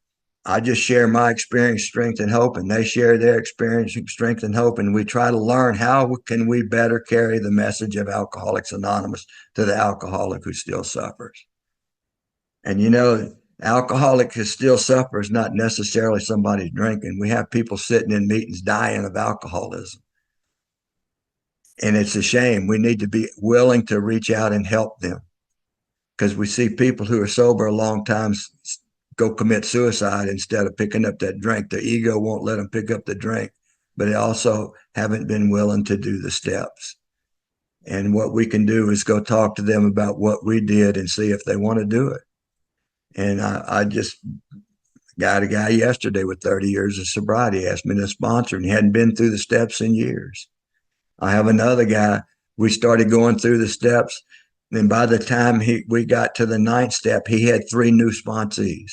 I just share my experience, strength, and hope, and they share their experience, strength, and hope, and we try to learn how can we better carry the message of Alcoholics Anonymous to the alcoholic who still suffers. And alcoholic who still suffers not necessarily somebody drinking. We have people sitting in meetings dying of alcoholism, and it's a shame. We need to be willing to reach out and help them, because we see people who are sober a long time go commit suicide instead of picking up that drink. The ego won't let them pick up the drink, but they also haven't been willing to do the steps. And what we can do is go talk to them about what we did and see if they want to do it. And I just got a guy yesterday with 30 years of sobriety, asked me to sponsor, and he hadn't been through the steps in years. I have another guy, we started going through the steps. And by the time we got to the 9th step, he had 3 new sponsees.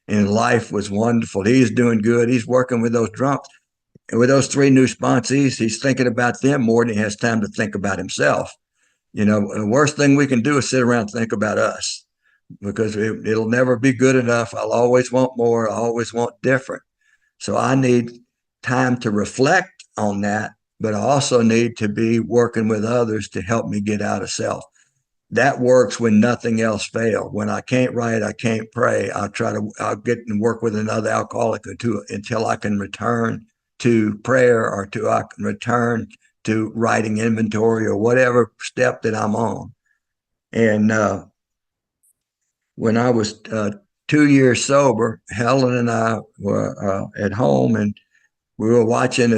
And life was wonderful. He's doing good. He's working with those drunks. And with those 3 new sponsees, he's thinking about them more than he has time to think about himself. The worst thing we can do is sit around and think about us, because it'll never be good enough. I'll always want more. I always want different. So I need time to reflect on that, but I also need to be working with others to help me get out of self. That works when nothing else fails. When I can't write, I can't pray, I'll get and work with another alcoholic until I can return to prayer, or I can return to writing inventory, or whatever step that I'm on. And when I was 2 years sober, Helen and I were at home, and we were watching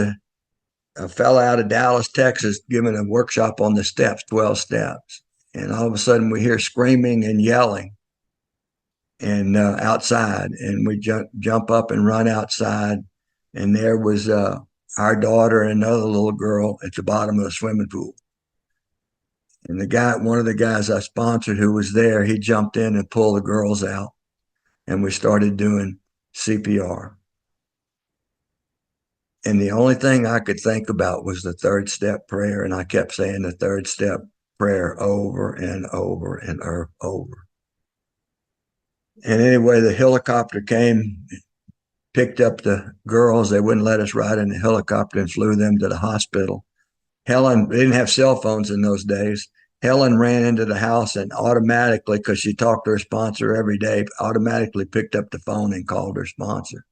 a fellow out of Dallas, Texas, giving a workshop on the steps, 12 steps. And all of a sudden we hear screaming and yelling and outside, and we jump up and run outside. And there was our daughter and another little girl at the bottom of the swimming pool. And one of the guys I sponsored who was there, he jumped in and pulled the girls out, and we started doing CPR. And the only thing I could think about was the 3rd step prayer. And I kept saying the 3rd step prayer over and over and over. And anyway, the helicopter came, picked up the girls. They wouldn't let us ride in the helicopter, and flew them to the hospital. Helen, they didn't have cell phones in those days. Helen ran into the house and automatically, because she talked to her sponsor every day, automatically picked up the phone and called her sponsor.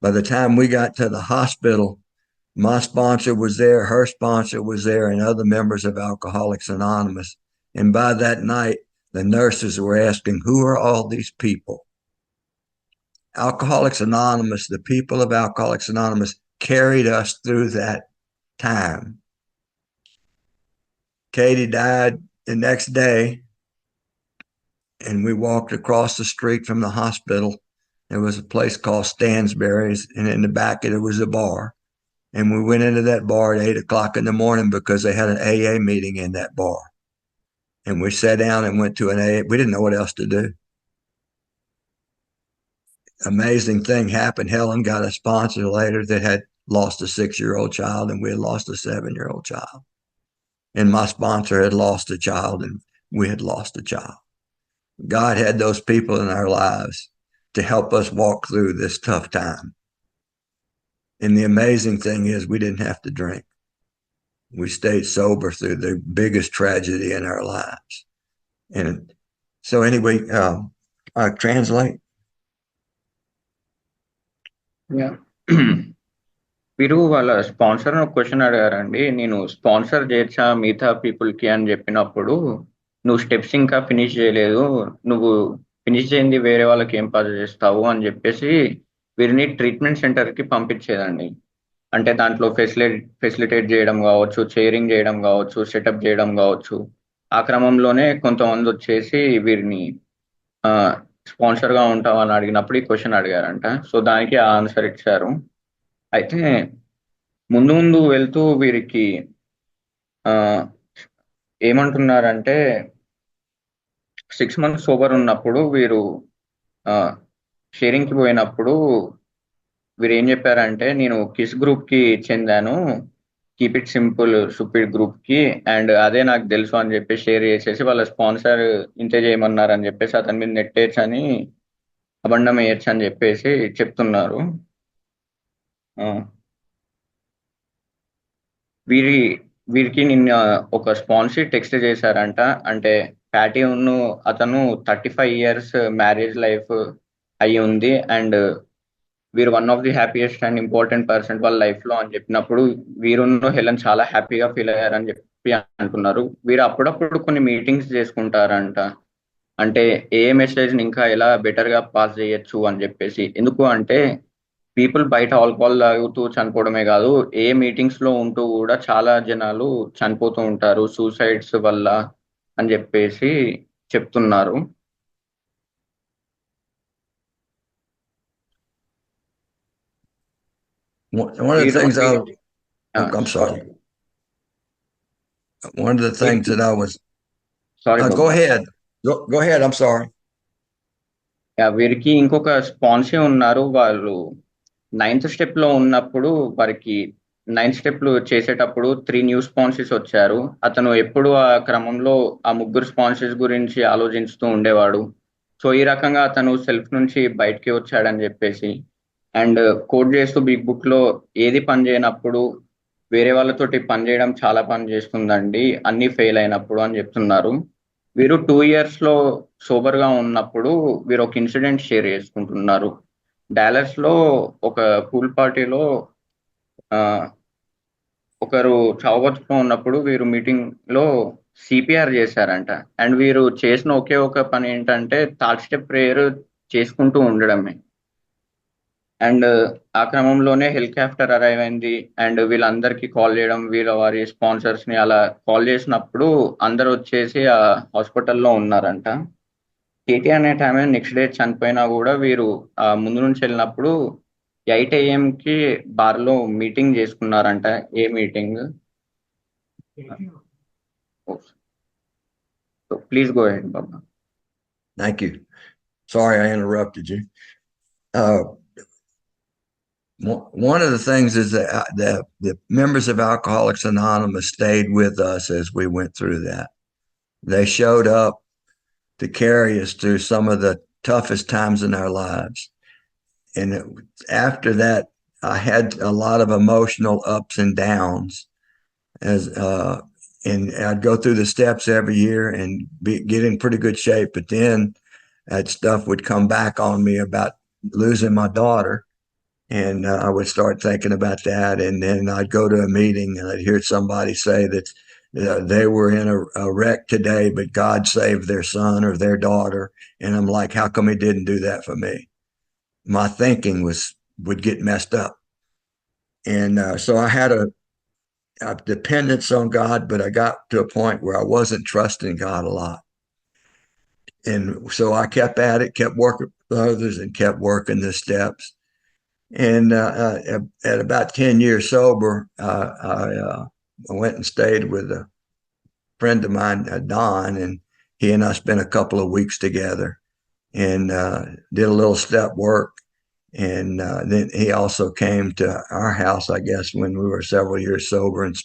By the time we got to the hospital, my sponsor was there, her sponsor was there, and other members of Alcoholics Anonymous. And by that night, the nurses were asking, who are all these people? Alcoholics Anonymous, the people of Alcoholics Anonymous, carried us through that time. Katie died the next day, and we walked across the street from the hospital There was a place called Stansberry's, and in the back there was a bar. And we went into that bar at 8 o'clock in the morning because they had an AA meeting in that bar. And we sat down and went to an AA. We didn't know what else to do. Amazing thing happened. Helen got a sponsor later that had lost a 6-year-old child, and we had lost a 7-year-old child. And my sponsor had lost a child, and we had lost a child. God had those people in our lives to help us walk through this tough time. And the amazing thing is, we didn't have to drink. We stayed sober through the biggest tragedy in our lives. And so, anyway, I translate. Yeah. మీరు వాళ్ళ sponsor ఒక question అడిగారండి. నేను sponsor చేయొచ్చా మిగతా పీపుల్కి అని చెప్పినప్పుడు, నువ్వు స్టెప్స్ ఇంకా ఫినిష్ చేయలేదు, నువ్వు ఫినిష్ చేయింది వేరే వాళ్ళకి ఏం పాస్ చేస్తావు అని చెప్పేసి వీరిని ట్రీట్మెంట్ సెంటర్కి పంపించేదండి. అంటే దాంట్లో ఫెసిలిటేట్ చేయడం కావచ్చు, చైరింగ్ చేయడం కావచ్చు, సెటప్ చేయడం కావచ్చు. ఆ క్రమంలోనే కొంతమంది వచ్చేసి వీరిని స్పాన్సర్గా ఉంటావు అని అడిగినప్పుడు ఈ క్వశ్చన్ అడిగారంట. సో దానికి ఆన్సర్ ఇచ్చారు. అయితే ముందు ముందు వెళ్తూ వీరికి ఏమంటున్నారంటే 6 months సోబర్ ఉన్నప్పుడు వీరు షేరింగ్కి పోయినప్పుడు వీరు ఏం చెప్పారంటే, నేను కిస్ గ్రూప్కి చెందాను, కీప్ ఇట్ సింపుల్ సూపిడ్ గ్రూప్కి, అండ్ అదే నాకు తెలుసు అని చెప్పి షేర్ చేసేసి వాళ్ళ స్పాన్సర్ ఇంతే చేయమన్నారని చెప్పేసి అతని మీద నెట్టేయచ్చని, అబండం వేయచ్చు అని చెప్పేసి చెప్తున్నారు. వీరికి నిన్న ఒక స్పాన్సర్ టెక్స్ట్ చేశారంట. అంటే ప్యాటీ అతను 35 years మ్యారేజ్ లైఫ్ అయి ఉంది, అండ్ వీరు one of the happiest and important person వాళ్ళ లైఫ్ లో అని చెప్పినప్పుడు వీరును హెలెన్ చాలా హ్యాపీగా ఫీల్ అయ్యారని చెప్పి అంటున్నారు. వీరు అప్పుడప్పుడు కొన్ని మీటింగ్స్ చేసుకుంటారంట. అంటే ఏ మెసేజ్ ని ఇంకా ఎలా బెటర్ గా పాస్ చేయొచ్చు అని చెప్పేసి. ఎందుకు అంటే పీపుల్ బయట ఆల్కహాల్ తాగుతూ చనిపోవడమే కాదు, ఏ మీటింగ్స్ లో ఉంటూ కూడా చాలా జనాలు చనిపోతూ ఉంటారు సూసైడ్స్ వల్ల అని చెప్పేసి చెప్తున్నారు. One of the things I'm sorry. One of the things that I was, sorry go ahead. Go ahead. I'm sorry. వీరికి ఇంకొక స్పాన్సర్ ఉన్నారు. వాళ్ళు 9th step లో ఉన్నప్పుడు వారికి 9th step చేసేటప్పుడు 3 న్యూ స్పాన్సర్స్ వచ్చారు. అతను ఎప్పుడు ఆ క్రమంలో ఆ ముగ్గురు స్పాన్సర్స్ గురించి ఆలోచిస్తూ ఉండేవాడు. సో ఈ రకంగా అతను సెల్ఫ్ నుంచి బయటకి వచ్చాడని చెప్పేసి, అండ్ కోడ్ చేస్తూ బిగ్ బుక్ లో ఏది పని చేయనప్పుడు వేరే వాళ్ళతోటి పని చేయడం చాలా పని చేస్తుందండి, అన్ని ఫెయిల్ అయినప్పుడు అని చెప్తున్నారు. వీరు 2 years లో సోబర్ గా ఉన్నప్పుడు వీరు ఒక ఇన్సిడెంట్ షేర్ చేసుకుంటున్నారు. డాలస్ లో ఒక పూల్ పార్టీలో ఒకరు చావబతుకులో ఉన్నప్పుడు వీరు మీటింగ్ లో సిపిఆర్ చేశారంట. అండ్ వీరు చేసిన ఒకే ఒక పని ఏంటంటే థర్డ్ స్టెప్ ప్రేయర్ చేసుకుంటూ ఉండడమే. అండ్ ఆ క్రమంలోనే హెలికాప్టర్ అరైవ్ అయింది, అండ్ వీళ్ళందరికీ కాల్ చేయడం, వీళ్ళ వారి స్పాన్సర్స్ ని అలా కాల్ చేసినప్పుడు అందరు వచ్చేసి ఆ హాస్పిటల్లో ఉన్నారంట. కేటీ అనే టైం నెక్స్ట్ డే చనిపోయినా కూడా వీరు ముందు నుంచి వెళ్ళినప్పుడు 8 AM కి బార్లో మీటింగ్ చేసుకున్నారంట. ఏ meeting? Please go ahead Baba. Thank you. Sorry I interrupted you. One of the things is that the members of Alcoholics Anonymous stayed with us as we went through that. They showed up to carry us through some of the toughest times in our lives. And after that, I had a lot of emotional ups and downs and I'd go through the steps every year and get in pretty good shape. But then that stuff would come back on me about losing my daughter. And I would start thinking about that. And then I'd go to a meeting and I'd hear somebody say that they were in a wreck today, but God saved their son or their daughter. And I'm like, how come he didn't do that for me? My thinking would get messed up. And so I had a dependence on God, but I got to a point where I wasn't trusting God a lot. And so I kept at it, kept working with others, and kept working the steps. And at about 10 years sober, I went and stayed with a friend of mine, Don, and he and I spent a couple of weeks together and did a little step work. And then he also came to our house, I guess, when we were several years sober and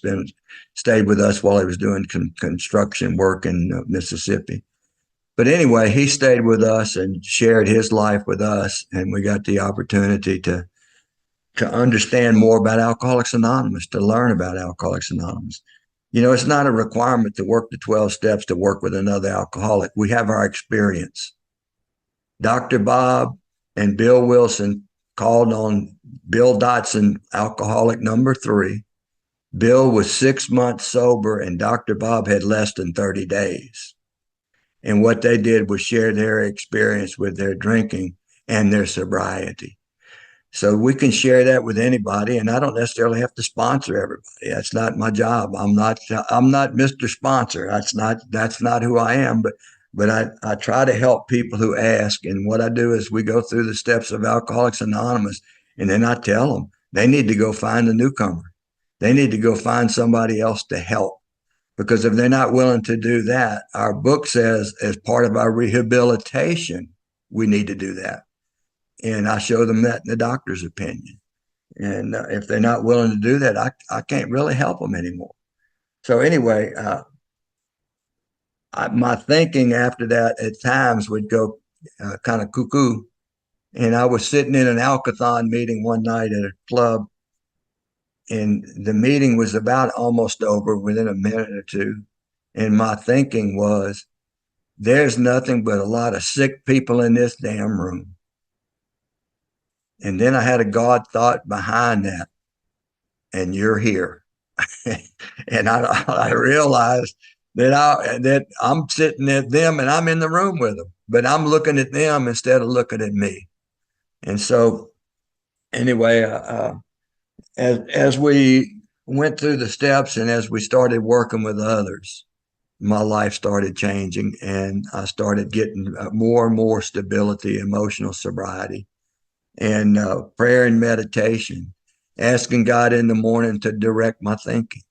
stayed with us while he was doing construction work in Mississippi. But anyway, he stayed with us and shared his life with us, and we got the opportunity to understand more about Alcoholics Anonymous, to learn about Alcoholics Anonymous. You know, it's not a requirement to work the 12 steps to work with another alcoholic. We have our experience. Dr. Bob and Bill Wilson called on Bill Dotson, alcoholic number 3. Bill was 6 months sober, and Dr. Bob had less than 30 days. And what they did was share their experience with their drinking and their sobriety. So we can share that with anybody, and I don't necessarily have to sponsor everybody. That's not my job. I'm not Mr. Sponsor. That's not who I am. But I try to help people who ask. And what I do is we go through the steps of Alcoholics Anonymous, and then I tell them they need to go find a newcomer. They need to go find somebody else to help. Because if they're not willing to do that, our book says as part of our rehabilitation, we need to do that. And I show them that in the doctor's opinion. And if they're not willing to do that, I can't really help them anymore. So anyway, my thinking after that at times would go kind of cuckoo. And I was sitting in an Alcathon meeting one night at a club, and the meeting was about almost over within a minute or two. And my thinking was, there's nothing but a lot of sick people in this damn room. And then I had a God thought behind that, and you're here. And I realized that I'm sitting at them and I'm in the room with them, but I'm looking at them instead of looking at me. And so, anyway, as we went through the steps and as we started working with others, my life started changing, and I started getting more and more stability, emotional sobriety, and prayer and meditation, asking God in the morning to direct my thinking,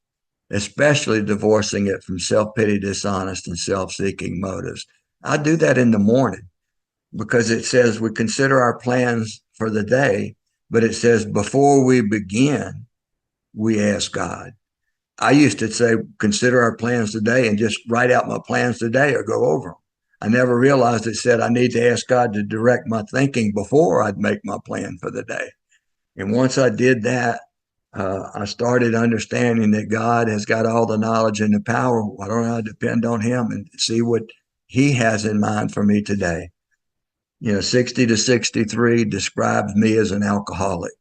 especially divorcing it from self-pity, dishonest, and self-seeking motives. I do that in the morning because it says we consider our plans for the day, but it says before we begin, we ask God. I used to say, consider our plans today and just write out my plans today or go over them. I never realized it said I need to ask God to direct my thinking before I'd make my plan for the day. And once I did that, I started understanding that God has got all the knowledge and the power. Why don't I depend on Him and see what He has in mind for me today? 60 to 63 describes me as an alcoholic.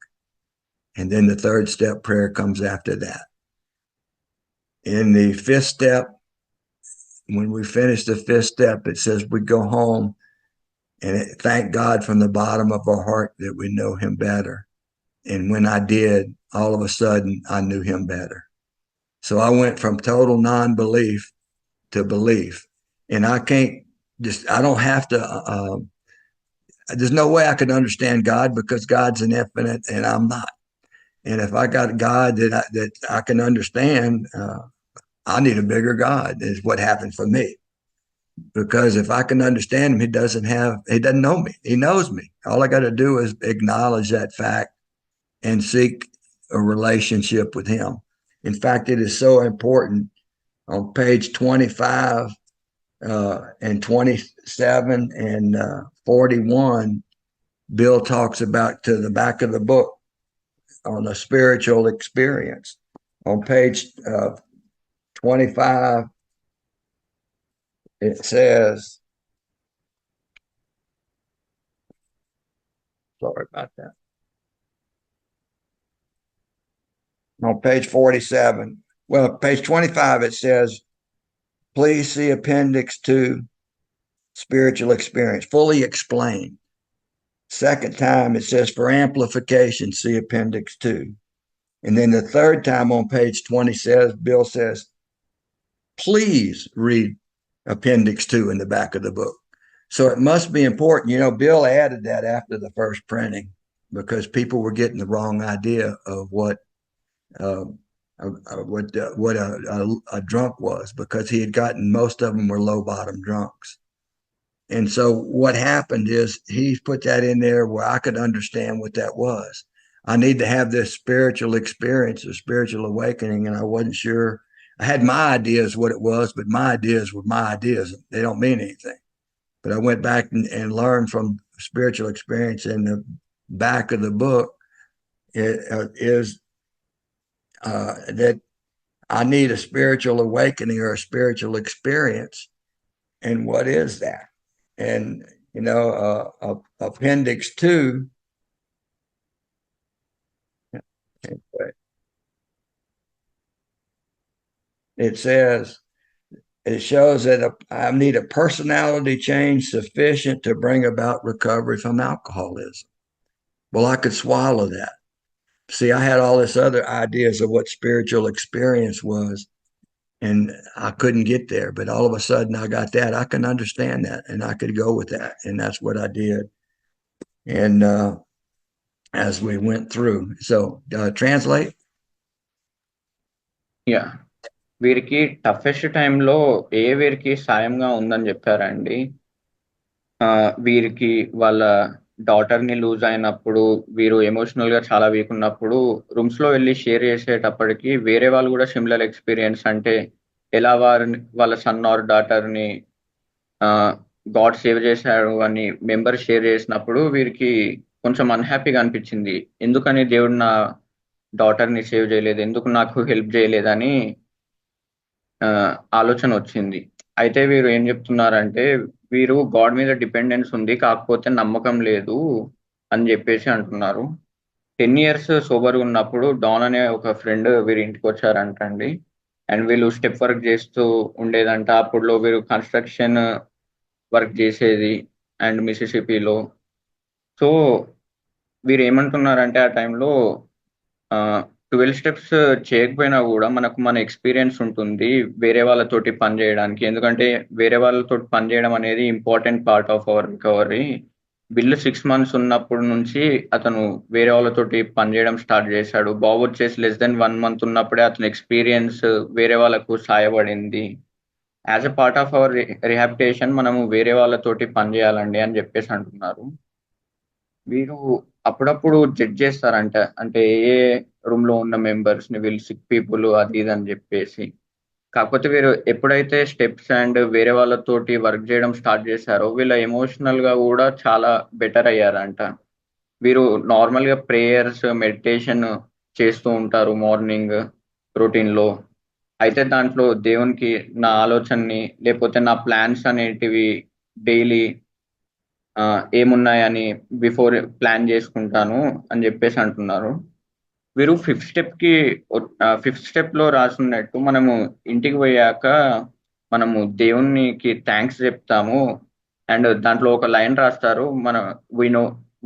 And then the third step prayer comes after that. In the fifth step, when we finish the fifth step, it says we go home and thank God from the bottom of our heart that we know Him better. And when I did, all of a sudden, I knew Him better. So I went from total non-belief to belief. And I don't have to, there's no way I could understand God because God's an infinite and I'm not. And if I got a God that I can understand, I need a bigger God is what happened for me. Because if I can understand Him, He doesn't know me. He knows me. All I got to do is acknowledge that fact and seek a relationship with Him. In fact, it is so important. On page 25 and 27 and 41, Bill talks about to the back of the book on a spiritual experience. On page 25, it says, sorry about that. On page 47, well, page 25, it says, please see Appendix 2, Spiritual Experience, fully explained. Second time, it says, for amplification, see Appendix 2. And then the third time on page 20 says, Bill says, please read Appendix 2 in the back of the book. So it must be important. Bill added that after the first printing because people were getting the wrong idea of uh, what a drunk was, because he had gotten, most of them were low bottom drunks. And so what happened is he put that in there where I could understand what that was. I need to have this spiritual experience, a spiritual awakening, and I wasn't sure. I had my ideas what it was, but my ideas were my ideas. They don't mean anything. But I went back and learned from spiritual experience. In the back of the book is that I need a spiritual awakening or a spiritual experience. And what is that? And, Appendix 2, it says, it shows that I need a personality change sufficient to bring about recovery from alcoholism. Well, I could swallow that. See, I had all this other ideas of what spiritual experience was, and I couldn't get there. But all of a sudden, I got that. I can understand that, and I could go with that, and that's what I did. And as we went through, so translate. Yeah వీరికి toughest టైంలో వీరికి సాయంగా ఉందని చెప్పారండి. వీరికి వాళ్ళ డాటర్ని loose అయినప్పుడు, వీరు ఎమోషనల్గా చాలా వీక్ ఉన్నప్పుడు రూమ్స్లో వెళ్ళి షేర్ చేసేటప్పటికి వేరే వాళ్ళు కూడా సిమిలర్ ఎక్స్పీరియన్స్, అంటే ఎలా వారిని వాళ్ళ సన్ ఆర్ డాటర్ని గాడ్ సేవ్ చేశాడు అని మెంబర్ షేర్ చేసినప్పుడు వీరికి కొంచెం అన్హ్యాపీగా అనిపించింది. ఎందుకని దేవుడు నా డాటర్ని సేవ్ చేయలేదు, ఎందుకు నాకు హెల్ప్ చేయలేదని ఆలోచన వచ్చింది. అయితే వీరు ఏం చెప్తున్నారంటే, వీరు గాడ్ మీద డిపెండెన్స్ ఉంది, కాకపోతే నమ్మకం లేదు అని చెప్పేసి అంటున్నారు. 10 years సోబర్ ఉన్నప్పుడు డాన్ అనే ఒక ఫ్రెండ్ వీరి ఇంటికి వచ్చారంటండి. అండ్ వీళ్ళు స్టెప్ వర్క్ చేస్తూ ఉండేదంట. అప్పుడులో వీరు కన్స్ట్రక్షన్ వర్క్ చేసేది అండ్ మిసిసిపిలో. సో వీరు ఏమంటున్నారంటే ఆ టైంలో 12 స్టెప్స్ చేయకపోయినా కూడా మనకు మన ఎక్స్పీరియన్స్ ఉంటుంది వేరే వాళ్ళతోటి పని చేయడానికి. ఎందుకంటే వేరే వాళ్ళతోటి పని చేయడం అనేది important part of our recovery. Bill 6 months ఉన్నప్పటి నుంచి అతను వేరే వాళ్ళతోటి పని చేయడం స్టార్ట్ చేశాడు. బాబు వచ్చేసి less than 1 month ఉన్నప్పుడే అతని ఎక్స్పీరియన్స్ వేరే వాళ్ళకు సహాయపడింది. As a part of our rehabilitation మనము వేరే వాళ్ళతోటి పని చేయాలండి అని చెప్పేసి అంటున్నారు. వీరు అప్పుడప్పుడు జడ్జ్ చేస్తారంట, అంటే ఏ రూమ్ లో ఉన్న మెంబర్స్ ని, వీళ్ళు సిక్ పీపుల్ అది ఇది అని చెప్పేసి. కాకపోతే వీరు ఎప్పుడైతే స్టెప్స్ అండ్ వేరే వాళ్ళతోటి వర్క్ చేయడం స్టార్ట్ చేశారో వీళ్ళ ఎమోషనల్ గా కూడా చాలా బెటర్ అయ్యారంట. వీరు నార్మల్ గా ప్రేయర్స్, మెడిటేషన్ చేస్తూ ఉంటారు మార్నింగ్ రొటీన్ లో. అయితే దాంట్లో దేవునికి నా ఆలోచనని లేకపోతే నా ప్లాన్స్ అనేటివి డైలీ ఏమున్నాయని బిఫోర్ ప్లాన్ చేసుకుంటాను అని చెప్పేసి అంటున్నారు. వీరు ఫిఫ్త్ స్టెప్ లో రాసున్నట్టు మనము ఇంటికి పోయాక మనము దేవునికి థ్యాంక్స్ చెప్తాము. అండ్ దాంట్లో ఒక లైన్ రాస్తారు, మనం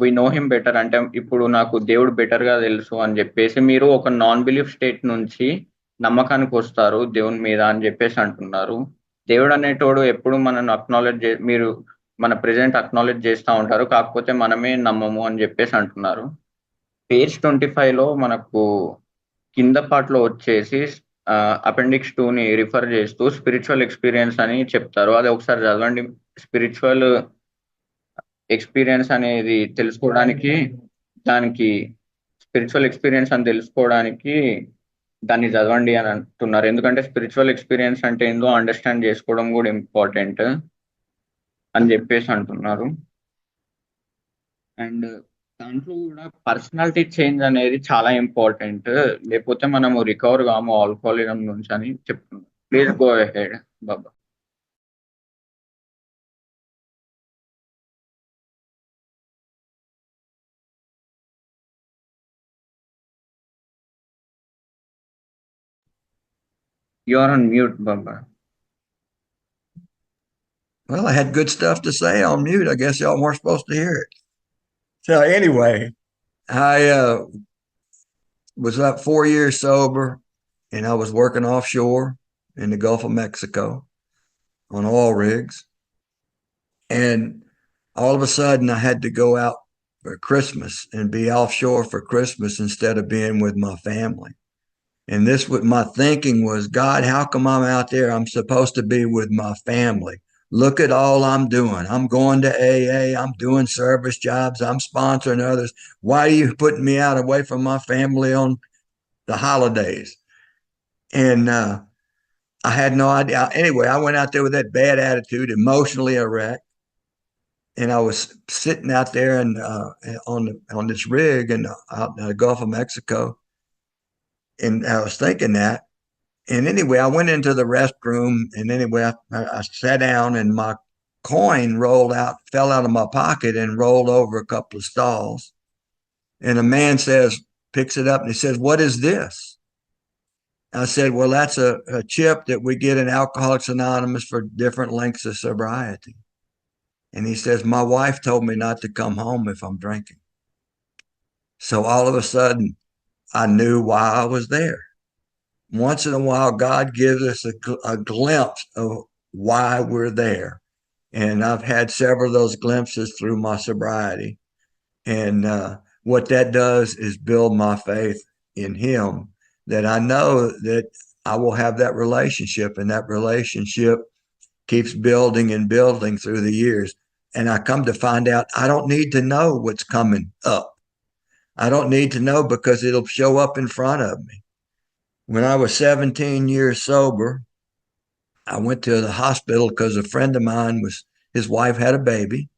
వి నో హిమ్ బెటర్, అంటే ఇప్పుడు నాకు దేవుడు బెటర్ గా తెలుసు అని చెప్పేసి మీరు ఒక నాన్ బిలీఫ్ స్టేట్ నుంచి నమ్మకానికి వస్తారు దేవుని మీద అని చెప్పేసి అంటున్నారు. దేవుడు అనేటోడు ఎప్పుడు మనల్ని మీరు మన ప్రెజెంట్ అక్నాలెడ్జ్ చేస్తూ ఉంటారు, కాకపోతే మనమే నమ్మము అని చెప్పేసి అంటున్నారు. పేజ్ 25 లో మనకు కింద పార్ట్లో వచ్చేసి అపెండిక్స్ 2ని రిఫర్ చేస్తూ స్పిరిచువల్ ఎక్స్పీరియన్స్ అని చెప్తారు. అది ఒకసారి చదవండి. స్పిరిచువల్ ఎక్స్పీరియన్స్ అనేది తెలుసుకోవడానికి, దానికి స్పిరిచువల్ ఎక్స్పీరియన్స్ అని తెలుసుకోవడానికి దాన్ని చదవండి అని అంటున్నారు. ఎందుకంటే స్పిరిచువల్ ఎక్స్పీరియన్స్ అంటే ఏందో అండర్స్టాండ్ చేసుకోవడం కూడా ఇంపార్టెంట్ అని చెప్పేసి అంటున్నారు. అండ్ దాంట్లో కూడా పర్సనాలిటీ చేంజ్ అనేది చాలా ఇంపార్టెంట్, లేకపోతే మనము రికవర్ కాము ఆల్కహాలిజం నుంచి అని చెప్తున్నాం. Please go ahead Baba. You are on mute, Bubba. Well, I had good stuff to say on mute. I guess y'all weren't supposed to hear it. So anyway, I was up 4 years sober, and I was working offshore in the Gulf of Mexico on oil rigs. And all of a sudden, I had to go out for Christmas and be offshore for Christmas instead of being with my family. And this what my thinking was, God, how come I'm out there? I'm supposed to be with my family. Look at all I'm doing. I'm going to AA. I'm doing service jobs. I'm sponsoring others. Why are you putting me out away from my family on the holidays? And I had no idea. Anyway, I went out there with that bad attitude, emotionally a wreck. And I was sitting out there and on this rig and out in the Gulf of Mexico, and I was thinking that. And anyway, I went into the restroom, and anyway, I sat down, and my coin rolled out, fell out of my pocket, and rolled over a couple of stalls. And a man picks it up, and he says, "What is this?" I said, "Well, that's a chip that we get in Alcoholics Anonymous for different lengths of sobriety." And he says, "My wife told me not to come home if I'm drinking." So all of a sudden, I knew why I was there. Once in a while, God gives us a glimpse of why we're there. And I've had several of those glimpses through my sobriety. And what that does is build my faith in Him, that I know that I will have that relationship, and that relationship keeps building and building through the years. And I come to find out I don't need to know what's coming up. I don't need to know because it'll show up in front of me. When I was 17 years sober, I went to the hospital because a friend of mine his wife had a baby,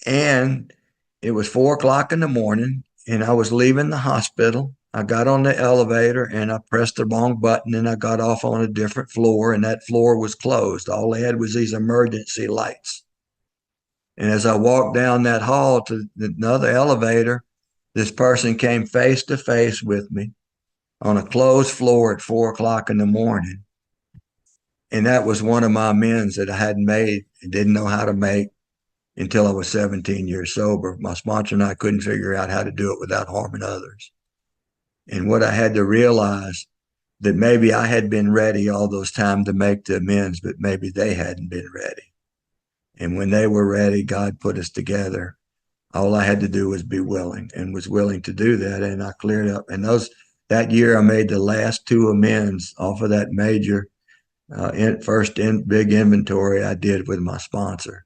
and it was 4 o'clock in the morning, and I was leaving the hospital. I got on the elevator and I pressed the wrong button, and I got off on a different floor, and that floor was closed. All they had was these emergency lights. And as I walked down that hall to another elevator, this person came face to face with me on a closed floor at 4 o'clock in the morning. And that was one of my amends that I hadn't made and didn't know how to make until I was 17 years sober. My sponsor and I couldn't figure out how to do it without harming others. And what I had to realize that maybe I had been ready all those times to make the amends, but maybe they hadn't been ready. And when they were ready, God put us together. All I had to do was be willing, and was willing to do that. And I cleared up. And that year I made the last two amends off of that major big inventory I did with my sponsor.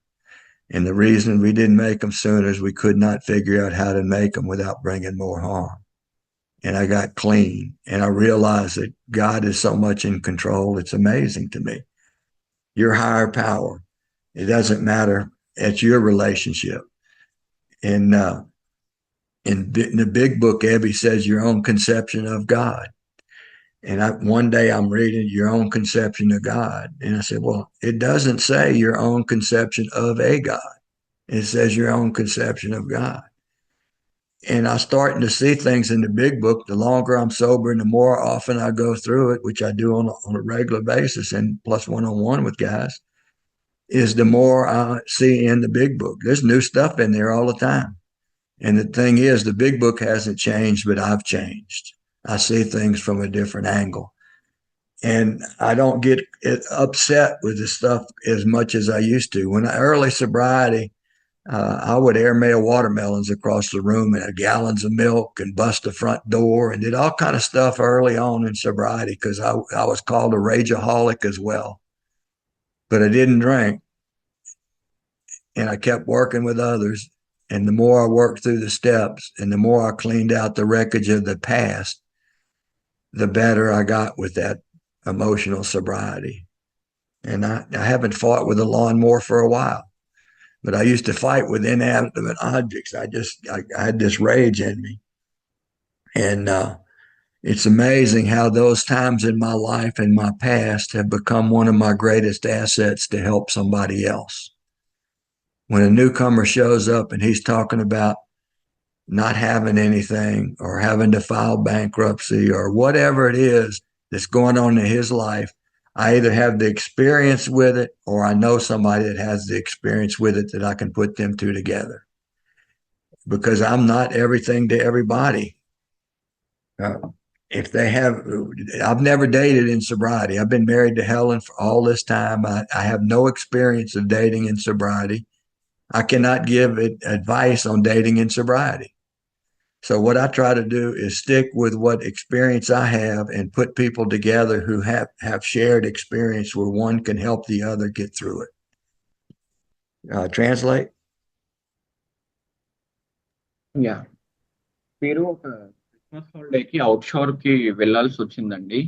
And the reason we didn't make them sooner is we could not figure out how to make them without bringing more harm. And I got clean, and I realized that God is so much in control. It's amazing to me. Your higher power. It doesn't matter. It's your relationship. And in the big book, Ebby says your own conception of God. And one day I'm reading your own conception of God. And I said, well, it doesn't say your own conception of a God. It says your own conception of God. And I'm starting to see things in the big book. The longer I'm sober and the more often I go through it, which I do on a regular basis and plus one-on-one with guys, is the more I see in the big book. There's new stuff in there all the time. And the thing is, the big book hasn't changed, but I've changed. I see things from a different angle. And I don't get upset with the stuff as much as I used to. When early sobriety, I would airmail watermelons across the room and gallons of milk and bust the front door and did all kind of stuff early on in sobriety because I was called a rageaholic as well. But I didn't drink, and I kept working with others. And the more I worked through the steps and the more I cleaned out the wreckage of the past, the better I got with that emotional sobriety. And I haven't fought with a lawnmower for a while, but I used to fight with inanimate objects. I had this rage in me. And it's amazing how those times in my life and my past have become one of my greatest assets to help somebody else. When a newcomer shows up and he's talking about not having anything or having to file bankruptcy or whatever it is that's going on in his life, I either have the experience with it or I know somebody that has the experience with it that I can put them two together. Because I'm not everything to everybody. if they have, I've never dated in sobriety. I've been married to Helen for all this time. I have no experience of dating in sobriety. I cannot give advice on dating in sobriety. So what I try to do is stick with what experience I have and put people together who have shared experience where one can help the other get through it. Translate. Yeah మీరు ఒక Christmas హాలిడేకి out షోర్ కి వెళ్ళాల్సి వచ్చిందండి.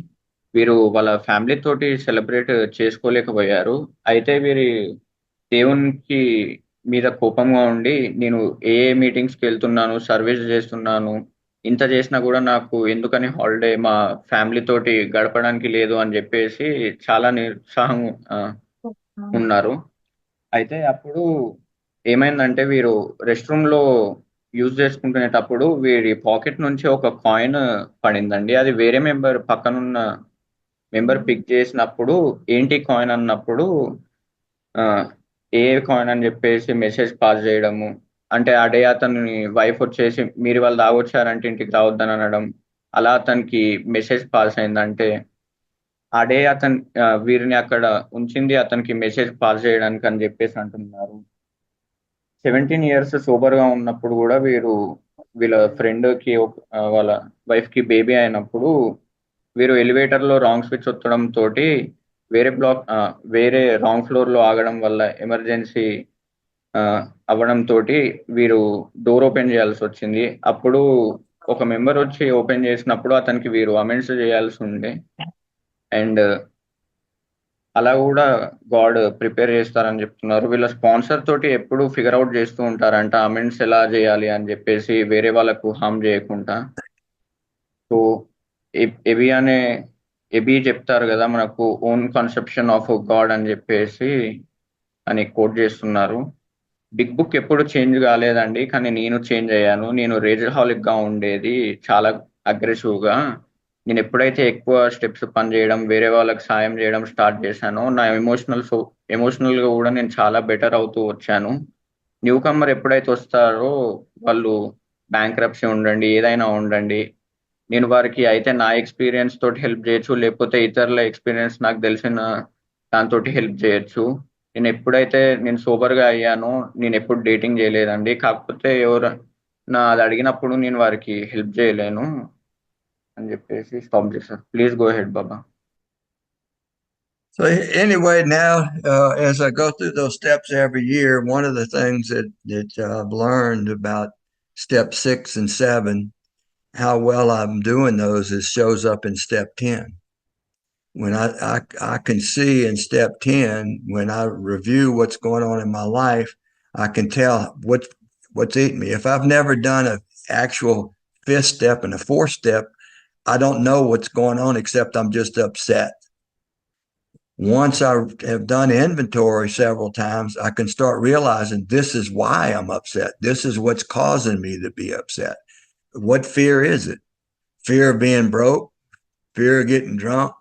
వీరు వాళ్ళ family తోటి celebrate చేసుకోలేకపోయారు. అయితే వీరి దేవునికి మీద కోపంగా ఉండి, నేను ఏ మీటింగ్స్కి వెళ్తున్నాను, సర్వీస్ చేస్తున్నాను, ఇంత చేసినా కూడా నాకు ఎందుకని హాలిడే మా ఫ్యామిలీ తోటి గడపడానికి లేదు అని చెప్పేసి చాలా నిరుత్సాహం ఉన్నారు. అయితే అప్పుడు ఏమైందంటే వీరు రెస్ట్ రూమ్ లో యూజ్ చేసుకుంటునేటప్పుడు వీరి పాకెట్ నుంచి ఒక కాయిన్ పడిందండి. అది వేరే మెంబర్ పక్కనున్న మెంబర్ పిక్ చేసినప్పుడు ఏంటి కాయిన్ అన్నప్పుడు ఆ, ఏ కాయిన్ అని చెప్పేసి మెసేజ్ పాస్ చేయడము. అంటే ఆ డే అతని వైఫ్ వచ్చేసి మీరు వాళ్ళు తాగొచ్చారంటే ఇంటికి రావద్దని అనడం. అలా అతనికి మెసేజ్ పాస్ అయిందంటే ఆ డే అతను వీరిని అక్కడ ఉంచింది అతనికి మెసేజ్ పాస్ చేయడానికి అని చెప్పేసి అంటున్నారు. 17 ఇయర్స్ సోబర్ గా ఉన్నప్పుడు కూడా వీళ్ళ ఫ్రెండ్ కి వాళ్ళ వైఫ్ కి బేబీ అయినప్పుడు వీరు ఎలివేటర్ లో రాంగ్ స్విచ్ ఒత్తడం తోటి వేరే బ్లాక్ వేరే రాంగ్ ఫ్లోర్ లో ఆగడం వల్ల ఎమర్జెన్సీ అవ్వడం తోటి వీరు డోర్ ఓపెన్ చేయాల్సి వచ్చింది. అప్పుడు ఒక మెంబర్ వచ్చి ఓపెన్ చేసినప్పుడు అతనికి వీరు అమెండ్స్ చేయాల్సి ఉండే. అండ్ అలా కూడా గాడ్ ప్రిపేర్ చేస్తారని చెప్తున్నారు. వీళ్ళ స్పాన్సర్ తోటి ఎప్పుడు ఫిగర్ అవుట్ చేస్తూ ఉంటారంట అమెండ్స్ ఎలా చేయాలి అని చెప్పేసి వేరే వాళ్ళకు హామ్ చేయకుండా. సో ఎబి అనే ఎబి చెప్తారు కదా మనకు ఓన్ కన్సెప్షన్ ఆఫ్ గాడ్ అని చెప్పేసి అని కోట్ చేస్తున్నారు. బిగ్ బుక్ ఎప్పుడు చేంజ్ కాలేదండి, కానీ నేను చేంజ్ అయ్యాను. నేను రేజహాలిక్ గా ఉండేది, చాలా అగ్రెసివ్ గా. నేను ఎప్పుడైతే ఎక్కువ స్టెప్స్ పని చేయడం, వేరే వాళ్ళకి సాయం చేయడం స్టార్ట్ చేశానో నా ఎమోషనల్ గా కూడా నేను చాలా బెటర్ అవుతూ వచ్చాను. న్యూ కమ్మర్ ఎప్పుడైతే వస్తారో వాళ్ళు బ్యాంక్రప్సీ ఉండండి, ఏదైనా ఉండండి, నేను వారికి అయితే నా ఎక్స్పీరియన్స్ తోటి హెల్ప్ చేయొచ్చు, లేకపోతే ఇతరుల ఎక్స్పీరియన్స్ నాకు తెలిసిన దాంతో హెల్ప్ చేయొచ్చు. నేను ఎప్పుడైతే నేను సోబర్ గా అయ్యానో నేను ఎప్పుడు డేటింగ్ చేయలేదండి. కాకపోతే ఎవరు నా అది అడిగినప్పుడు నేను వారికి హెల్ప్ చేయలేను అని చెప్పేసి స్టాప్ చేశారు. Please go head Baba. So anyway, now as I go through those steps every year, one of the things that I've learned about step 6 and 7, how well I'm doing those, is shows up in step 10. When I can see in step 10, when I review what's going on in my life, I can tell what's eating me. If I've never done an actual fifth step and a fourth step, I don't know what's going on except I'm just upset. Once I have done inventory several times, I can start realizing this is why I'm upset. This is what's causing me to be upset. What fear is it? Fear of being broke, fear of getting drunk.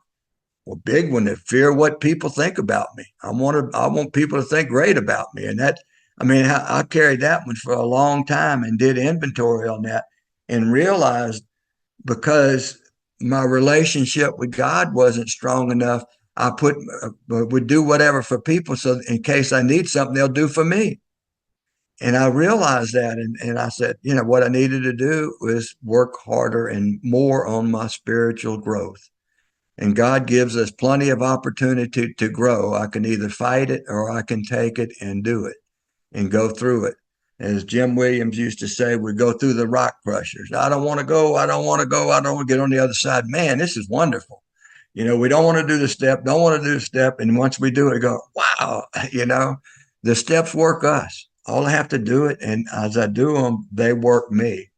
Well, big one, the fear of what people think about me. I want people to think great about me. And that, I mean, I carried that one for a long time and did inventory on that and realized because my relationship with God wasn't strong enough, I would do whatever for people. So in case I need something, they'll do for me. And I realized that. And I said, what I needed to do was work harder and more on my spiritual growth. And God gives us plenty of opportunity to grow. I can either fight it or I can take it and do it and go through it. As Jim Williams used to say, we go through the rock crushers. I don't want to go. I don't want to go. I don't want to get on the other side. Man, this is wonderful. We don't want to do the step, don't want to do the step. And once we do it, go, wow, the steps work us. All I have to do it. And as I do them, they work me.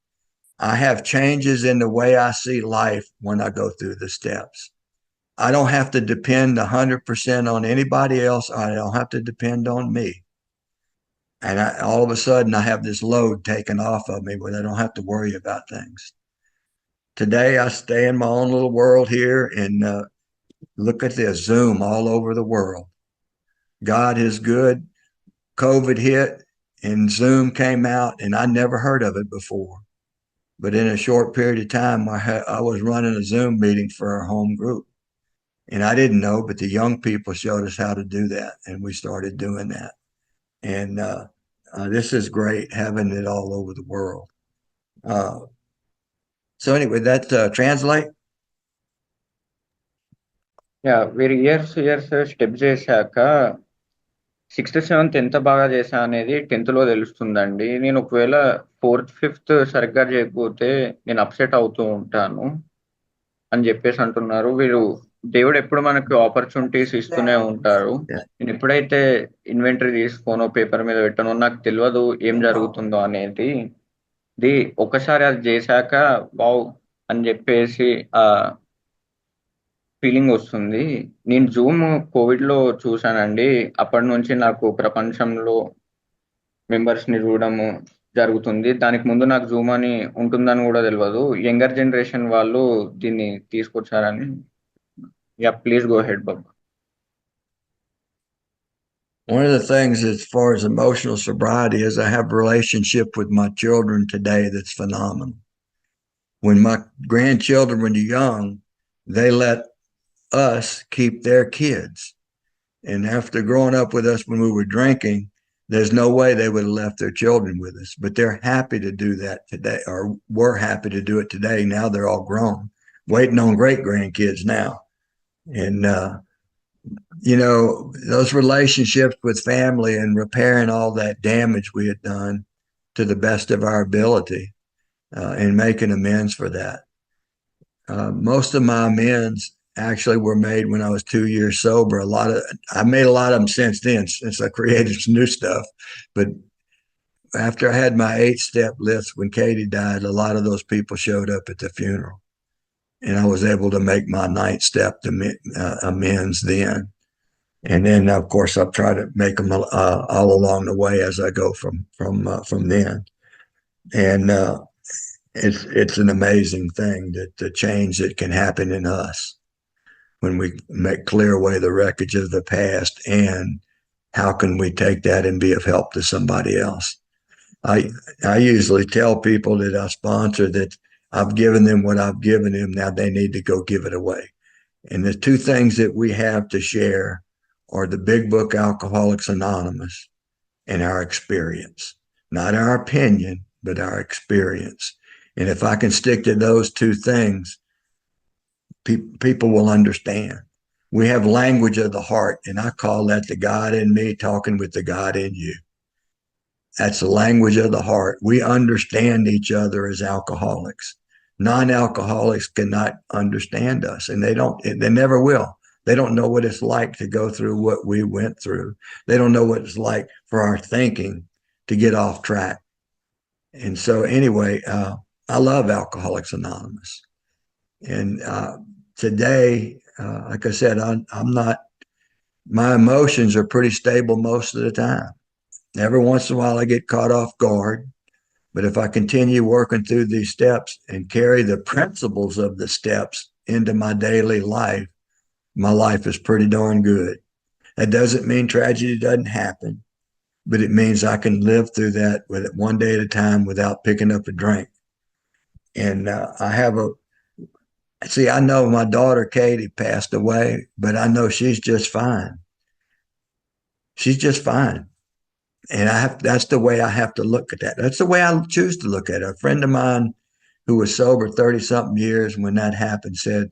I have changes in the way I see life when I go through the steps. I don't have to depend 100% on anybody else. I don't have to depend on me. And all of a sudden, I have this load taken off of me where I don't have to worry about things. Today, I stay in my own little world here and look at this Zoom all over the world. God is good. COVID hit and Zoom came out, and I never heard of it before. But in a short period of time, I was running a Zoom meeting for our home group. And I didn't know, but the young people showed us how to do that. And we started doing that. And this is great having it all over the world. Uh, so anyway, that translate. Yeah వీరు years step చేశాక sixth seventh ఎంత బాగా చేశా అనేది tenth లో తెలుస్తుందండి. నేను ఒకవేళ ఫోర్త్ ఫిఫ్త్ సరిగ్గా చేయకపోతే నేను అప్సెట్ అవుతూ ఉంటాను అని చెప్పేసి అంటున్నారు. వీరు దేవుడు ఎప్పుడు మనకు ఆపర్చునిటీస్ ఇస్తూనే ఉంటారు. నేను ఎప్పుడైతే ఇన్వెంటరీ తీసుకోనో పేపర్ మీద పెట్టానో నాకు తెలియదు ఏం జరుగుతుందో అనేది. ఇది ఒకసారి అది చేశాక వావ్ అని చెప్పేసి ఆ ఫీలింగ్ వస్తుంది. నేను జూమ్ కోవిడ్ లో చూసానండి. అప్పటి నుంచి నాకు ప్రపంచంలో మెంబర్స్ ని చూడడము జరుగుతుంది. దానికి ముందు నాకు జూమ్ అని ఉంటుందని కూడా తెలియదు. యంగర్ జనరేషన్ వాళ్ళు దీన్ని తీసుకొచ్చారని. Yeah please go head Babu. One of the things as far as emotional sobriety is I have a relationship with my children today that's phenomenal. When my grandchildren were young, they let us keep their kids. And after growing up with us when we were drinking, there's no way they would have left their children with us. But they're happy to do that today, or were happy to do it today. Now they're all grown, waiting on great grandkids now. And those relationships with family and repairing all that damage we had done to the best of our ability and making amends for that. Most of my amends actually were made when I was 2 years sober. I made a lot of them since then, since I created some new stuff. But after I had my 8-step list when Katie died, a lot of those people showed up at the funeral. And I was able to make my 9th-step amends then. And then, of course, I've tried to make them all along the way as I go from then. And it's an amazing thing that the change that can happen in us when we clear away the wreckage of the past, and how can we take that and be of help to somebody else. I usually tell people that I sponsor that I've given them what I've given them. Now they need to go give it away. And the two things that we have to share are the big book Alcoholics Anonymous and our experience, not our opinion, but our experience. And if I can stick to those two things, people will understand. We have language of the heart, and I call that the God in me talking with the God in you. That's the language of the heart. We understand each other as alcoholics. Non-alcoholics cannot understand us, and they never will. They don't know what it's like to go through what we went through. They don't know what it's like for our thinking to get off track. And so anyway, I love Alcoholics Anonymous. And today, like I said, my emotions are pretty stable most of the time. Every once in a while I get caught off guard. But if I continue working through these steps and carry the principles of the steps into my daily life, my life is pretty darn good. That doesn't mean tragedy doesn't happen, but it means I can live through that with it one day at a time without picking up a drink. And I know my daughter Katie passed away, but I know she's just fine. She's just fine. And that's the way I have to look at that. That's the way I choose to look at it. A friend of mine who was sober 30 something years when that happened said,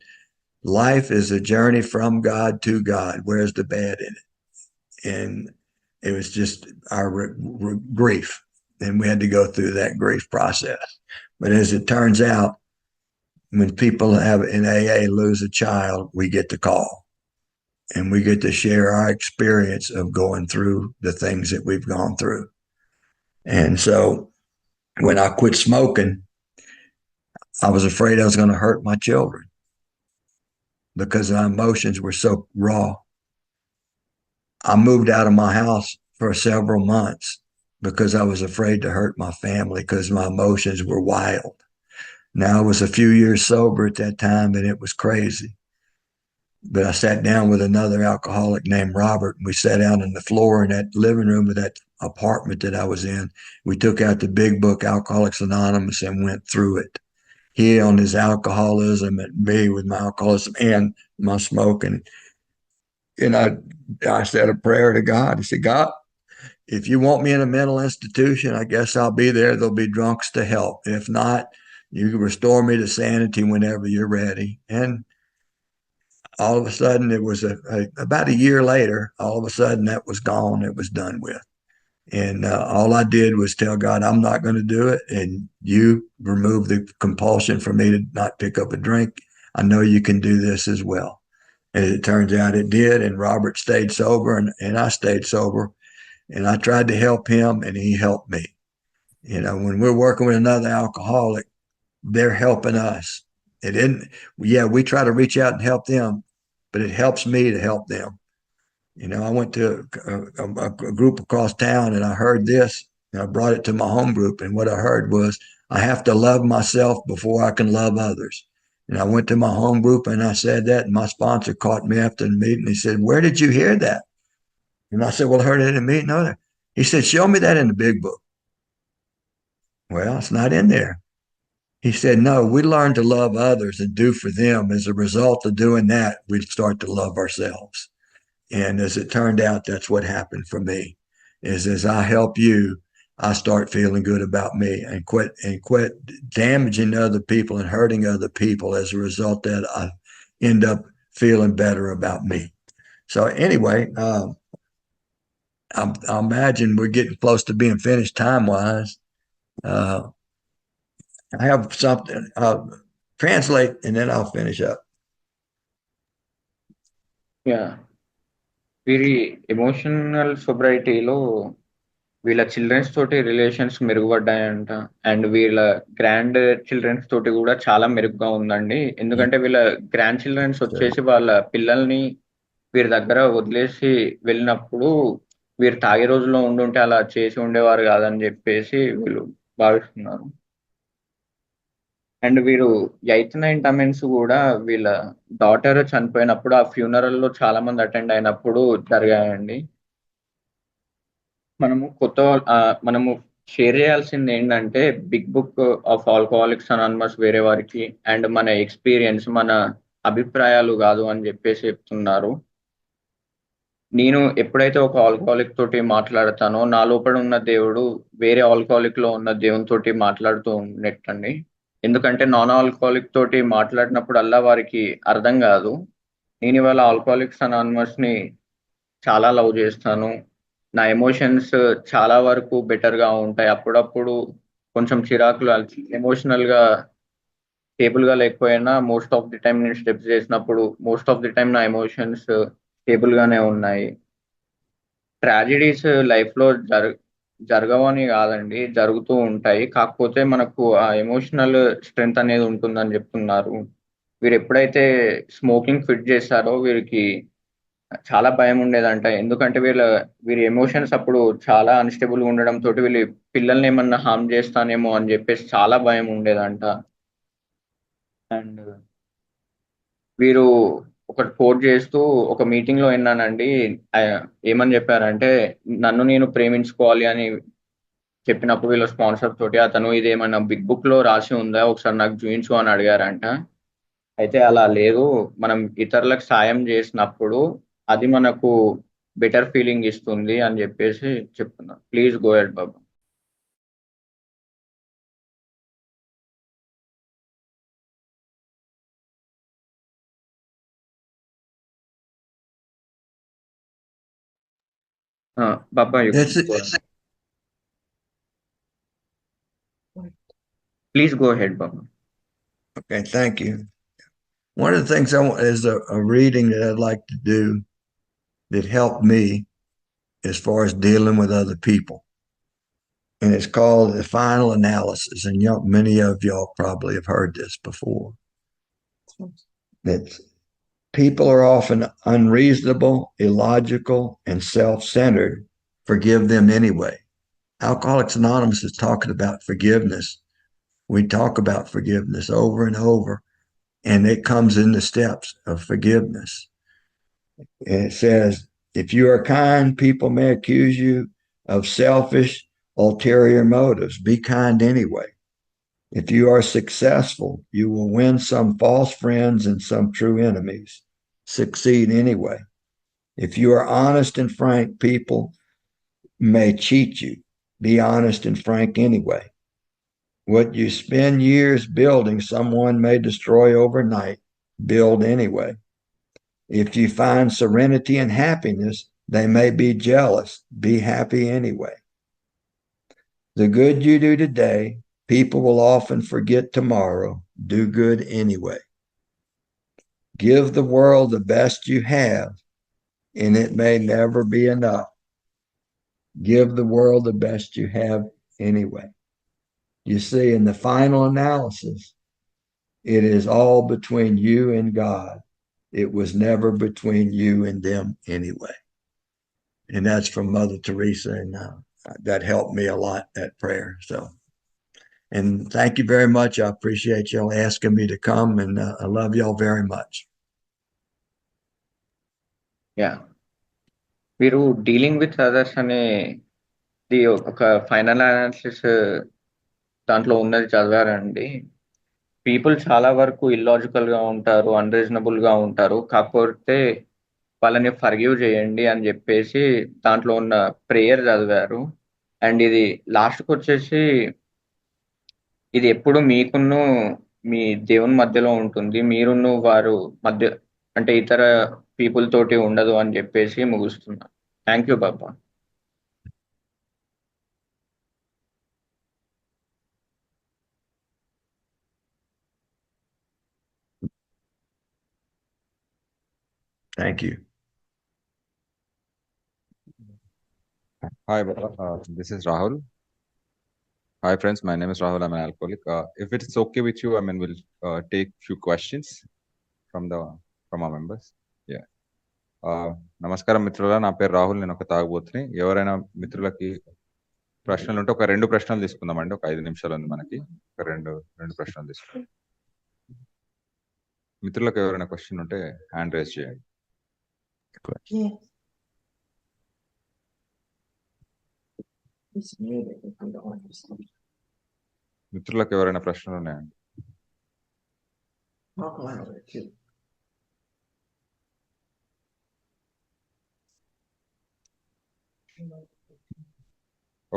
life is a journey from God to God. Where's the bad in it? And it was just our grief. And we had to go through that grief process. But as it turns out, when people have in AA lose a child, we get the call. And we get to share our experience of going through the things that we've gone through. And so when I quit smoking, I was afraid I was going to hurt my children because my emotions were so raw. I moved out of my house for several months because I was afraid to hurt my family because my emotions were wild. Now I was a few years sober at that time, and it was crazy. but I sat down with another alcoholic named Robert, and we sat down on the floor in that living room of that apartment that I was in. We took out the big book, Alcoholics Anonymous, and went through it. He on his alcoholism, and me with my alcoholism and my smoking. And I said a prayer to God. I said, God, if you want me in a mental institution, I guess I'll be there. There'll be drunks to help. If not, you can restore me to sanity whenever you're ready. And all of a sudden, it was about a year later, all of a sudden that was gone. It was done with. And all I did was tell God, I'm not going to do it. And you remove the compulsion for me to not pick up a drink. I know you can do this as well. And it turns out it did. And Robert stayed sober, and I stayed sober. And I tried to help him, and he helped me. You know, when we're working with another alcoholic, they're helping us. It isn't, yeah, we try to reach out and help them, but it helps me to help them. You know, I went to a group across town, and I heard this, and I brought it to my home group. And what I heard was, I have to love myself before I can love others. And I went to my home group and I said that, and my sponsor caught me after the meeting. He said, where did you hear that? And I said, well, I heard it in a meeting. No, he said, show me that in the big book. Well, it's not in there. He said, no, we learn to love others and do for them. As a result of doing that, we start to love ourselves. And as it turned out, that's what happened for me. Is as I help you, I start feeling good about me and quit damaging other people and hurting other people. As a result, that I end up feeling better about me. So anyway, I imagine we're getting close to being finished time wise. Uh, I have something. Translate, and then I'll finish up. Yeah వీరి emotional సొబ్రైటీలో వీళ్ళ children's తోటి relations మెరుగుపడ్డాయంట. And వీళ్ళ grand children's తోటి కూడా చాలా మెరుగ్గా ఉందండి. ఎందుకంటే వీళ్ళ గ్రాండ్ చిల్డ్రన్స్ వచ్చేసి వాళ్ళ పిల్లల్ని వీరి దగ్గర వదిలేసి వెళ్ళినప్పుడు వీరు తాగే రోజుల్లో ఉండుంటే అలా చేసి ఉండేవారు కాదని చెప్పేసి వీళ్ళు భావిస్తున్నారు. అండ్ వీరు ఎయిత్ నైన్త్ అమెండ్స్ కూడా వీళ్ళ డాటర్ చనిపోయినప్పుడు ఆ ఫ్యూనరల్ లో చాలా మంది అటెండ్ అయినప్పుడు జరిగాయండి. మనము షేర్ చేయాల్సింది ఏంటంటే Big Book of Alcoholics Anonymous వేరే వారికి, అండ్ మన ఎక్స్పీరియన్స్, మన అభిప్రాయాలు కాదు అని చెప్పేసి చెప్తున్నారు. నేను ఎప్పుడైతే ఒక ఆల్కహాలిక్ తోటి మాట్లాడతానో నా లోపల ఉన్న దేవుడు వేరే ఆల్కహాలిక్ లో ఉన్న దేవుని తోటి మాట్లాడుతూ ఉన్నట్టండి. ఎందుకంటే నాన్ ఆల్కహాలిక్ తోటి మాట్లాడినప్పుడు వారికి అర్థం కాదు. నేను ఇవాళ ఆల్కహాలిక్స్ అనానిమస్ ని చాలా లవ్ చేస్తాను. నా ఎమోషన్స్ చాలా వరకు బెటర్ గా ఉంటాయి. అప్పుడప్పుడు కొంచెం చిరాకులు, ఎమోషనల్ గా స్టేబుల్ గా లేకపోయినా మోస్ట్ ఆఫ్ ది టైం నేను స్టెప్స్ చేసినప్పుడు మోస్ట్ ఆఫ్ ది టైం నా ఎమోషన్స్ స్టేబుల్ గానే ఉన్నాయి. ట్రాజడీస్ లైఫ్ లో జరగవని కాదండి, జరుగుతూ ఉంటాయి. కాకపోతే మనకు ఆ ఎమోషనల్ స్ట్రెంగ్త్ అనేది ఉంటుందని చెప్తున్నారు. వీరు ఎప్పుడైతే స్మోకింగ్ క్విట్ చేశారో వీరికి చాలా భయం ఉండేదంట. ఎందుకంటే వీరి ఎమోషన్స్ అప్పుడు చాలా అన్స్టేబుల్ గా ఉండడం తోటి వీళ్ళు పిల్లల్ని ఏమన్నా హార్మ్ చేస్తానేమో అని చెప్పేసి చాలా భయం ఉండేదంట. అండ్ వీరు ఒకటి కోట్ చేస్తూ ఒక మీటింగ్ లో విన్నానండి. ఏమని చెప్పారంటే, నన్ను నేను ప్రేమించుకోవాలి అని చెప్పినప్పుడు వీళ్ళ స్పాన్సర్ తోటి అతను ఇదేమన్నా బిగ్ బుక్ లో రాసి ఉందా, ఒకసారి నాకు చూపించు అని అడిగారంట. అయితే అలా లేదు, మనం ఇతరులకు సాయం చేసినప్పుడు అది మనకు బెటర్ ఫీలింగ్ ఇస్తుంది అని చెప్పేసి చెప్తున్నా. Please go head Baba. Baba, you can go ahead. Please go ahead, Baba. Okay, thank you. One of the things I want is a reading that I'd like to do that helped me as far as dealing with other people. And it's called The Final Analysis. And many of y'all probably have heard this before. That people are often unreasonable, illogical, and self-centered. Forgive them anyway. Alcoholics Anonymous is talking about forgiveness. We talk about forgiveness over and over, and it comes in the steps of forgiveness. And it says, if you are kind, people may accuse you of selfish, ulterior motives. Be kind anyway. If you are successful, you will win some false friends and some true enemies. Succeed anyway. If you are honest and frank, people may cheat you. Be honest and frank anyway. What you spend years building, someone may destroy overnight. Build anyway. If you find serenity and happiness, they may be jealous. Be happy anyway. The good you do today, people will often forget tomorrow. Do good anyway. Give the world the best you have, and it may never be enough. Give the world the best you have anyway. You see, in the final analysis, it is all between you and God. It was never between you and them anyway. And that's from Mother Teresa, and that helped me a lot, that prayer. So, and thank you very much. I appreciate y'all asking me to come, and I love y'all very much. Yeah మీరు dealing with others అనేది ఒక final analysis దాంట్లో ఉన్నది చదివారండి. People చాలా వరకు illogical గా ఉంటారు, unreasonable గా ఉంటారు. కాకపోతే వాళ్ళని ఫర్గివ్ చేయండి అని చెప్పేసి దాంట్లో ఉన్న ప్రేయర్ చదివారు. అండ్ ఇది లాస్ట్కి వచ్చేసి ఇది ఎప్పుడు మీకును మీ దేవుని మధ్యలో ఉంటుంది, మీరును వారు మధ్య అంటే ఇతర పీపుల్ తోటి ఉండదు అని చెప్పేసి ముగుస్తున్నా. Thank you Baba. Thank you. Hi, this is Rahul. Hi, friends. My name is Rahul. I'm an alcoholic. If it's okay with you, we'll take few questions from our members. Yeah. నమస్కారం మిత్రుల, నా పేరు రాహుల్. నేను ఒక తాగుబోతుని. ఎవరైనా మిత్రులకి ప్రశ్నలు ఉంటే ఒక 2 ప్రశ్నలు తీసుకుందామండి. ఒక 5 నిమిషాలు ఉంది మనకి. ఒక రెండు ప్రశ్నలు తీసుకుందాం. మిత్రులకు ఎవరైనా క్వశ్చన్ ఉంటే హ్యాండ్ రేజ్ చేయండి. మిత్రులకు ఎవరైనా ప్రశ్నలు ఉన్నాయండి?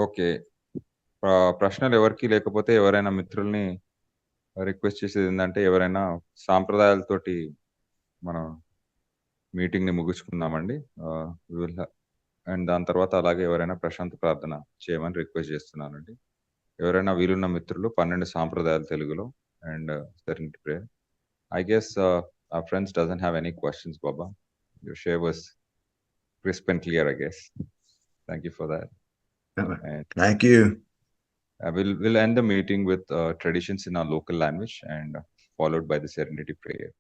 ఓకే, ప్రశ్నలు ఎవరికి లేకపోతే ఎవరైనా మిత్రుల్ని రిక్వెస్ట్ చేసేది ఏంటంటే, ఎవరైనా సాంప్రదాయాలతోటి మనం మీటింగ్ ని ముగించుకుందామండి. అండ్ దాని తర్వాత అలాగే ఎవరైనా ప్రశాంత ప్రార్థన చేయమని రిక్వెస్ట్ చేస్తున్నానండి. ఎవరైనా వీలున్న మిత్రులు 12 సాంప్రదాయాలు తెలుగులో and serenity prayer. I guess our friends doesn't have any questions, Bubba. Your share was crisp and clear, I guess. Thank you for that. And thank you. We'll end the meeting with traditions in our local language and followed by the serenity prayer.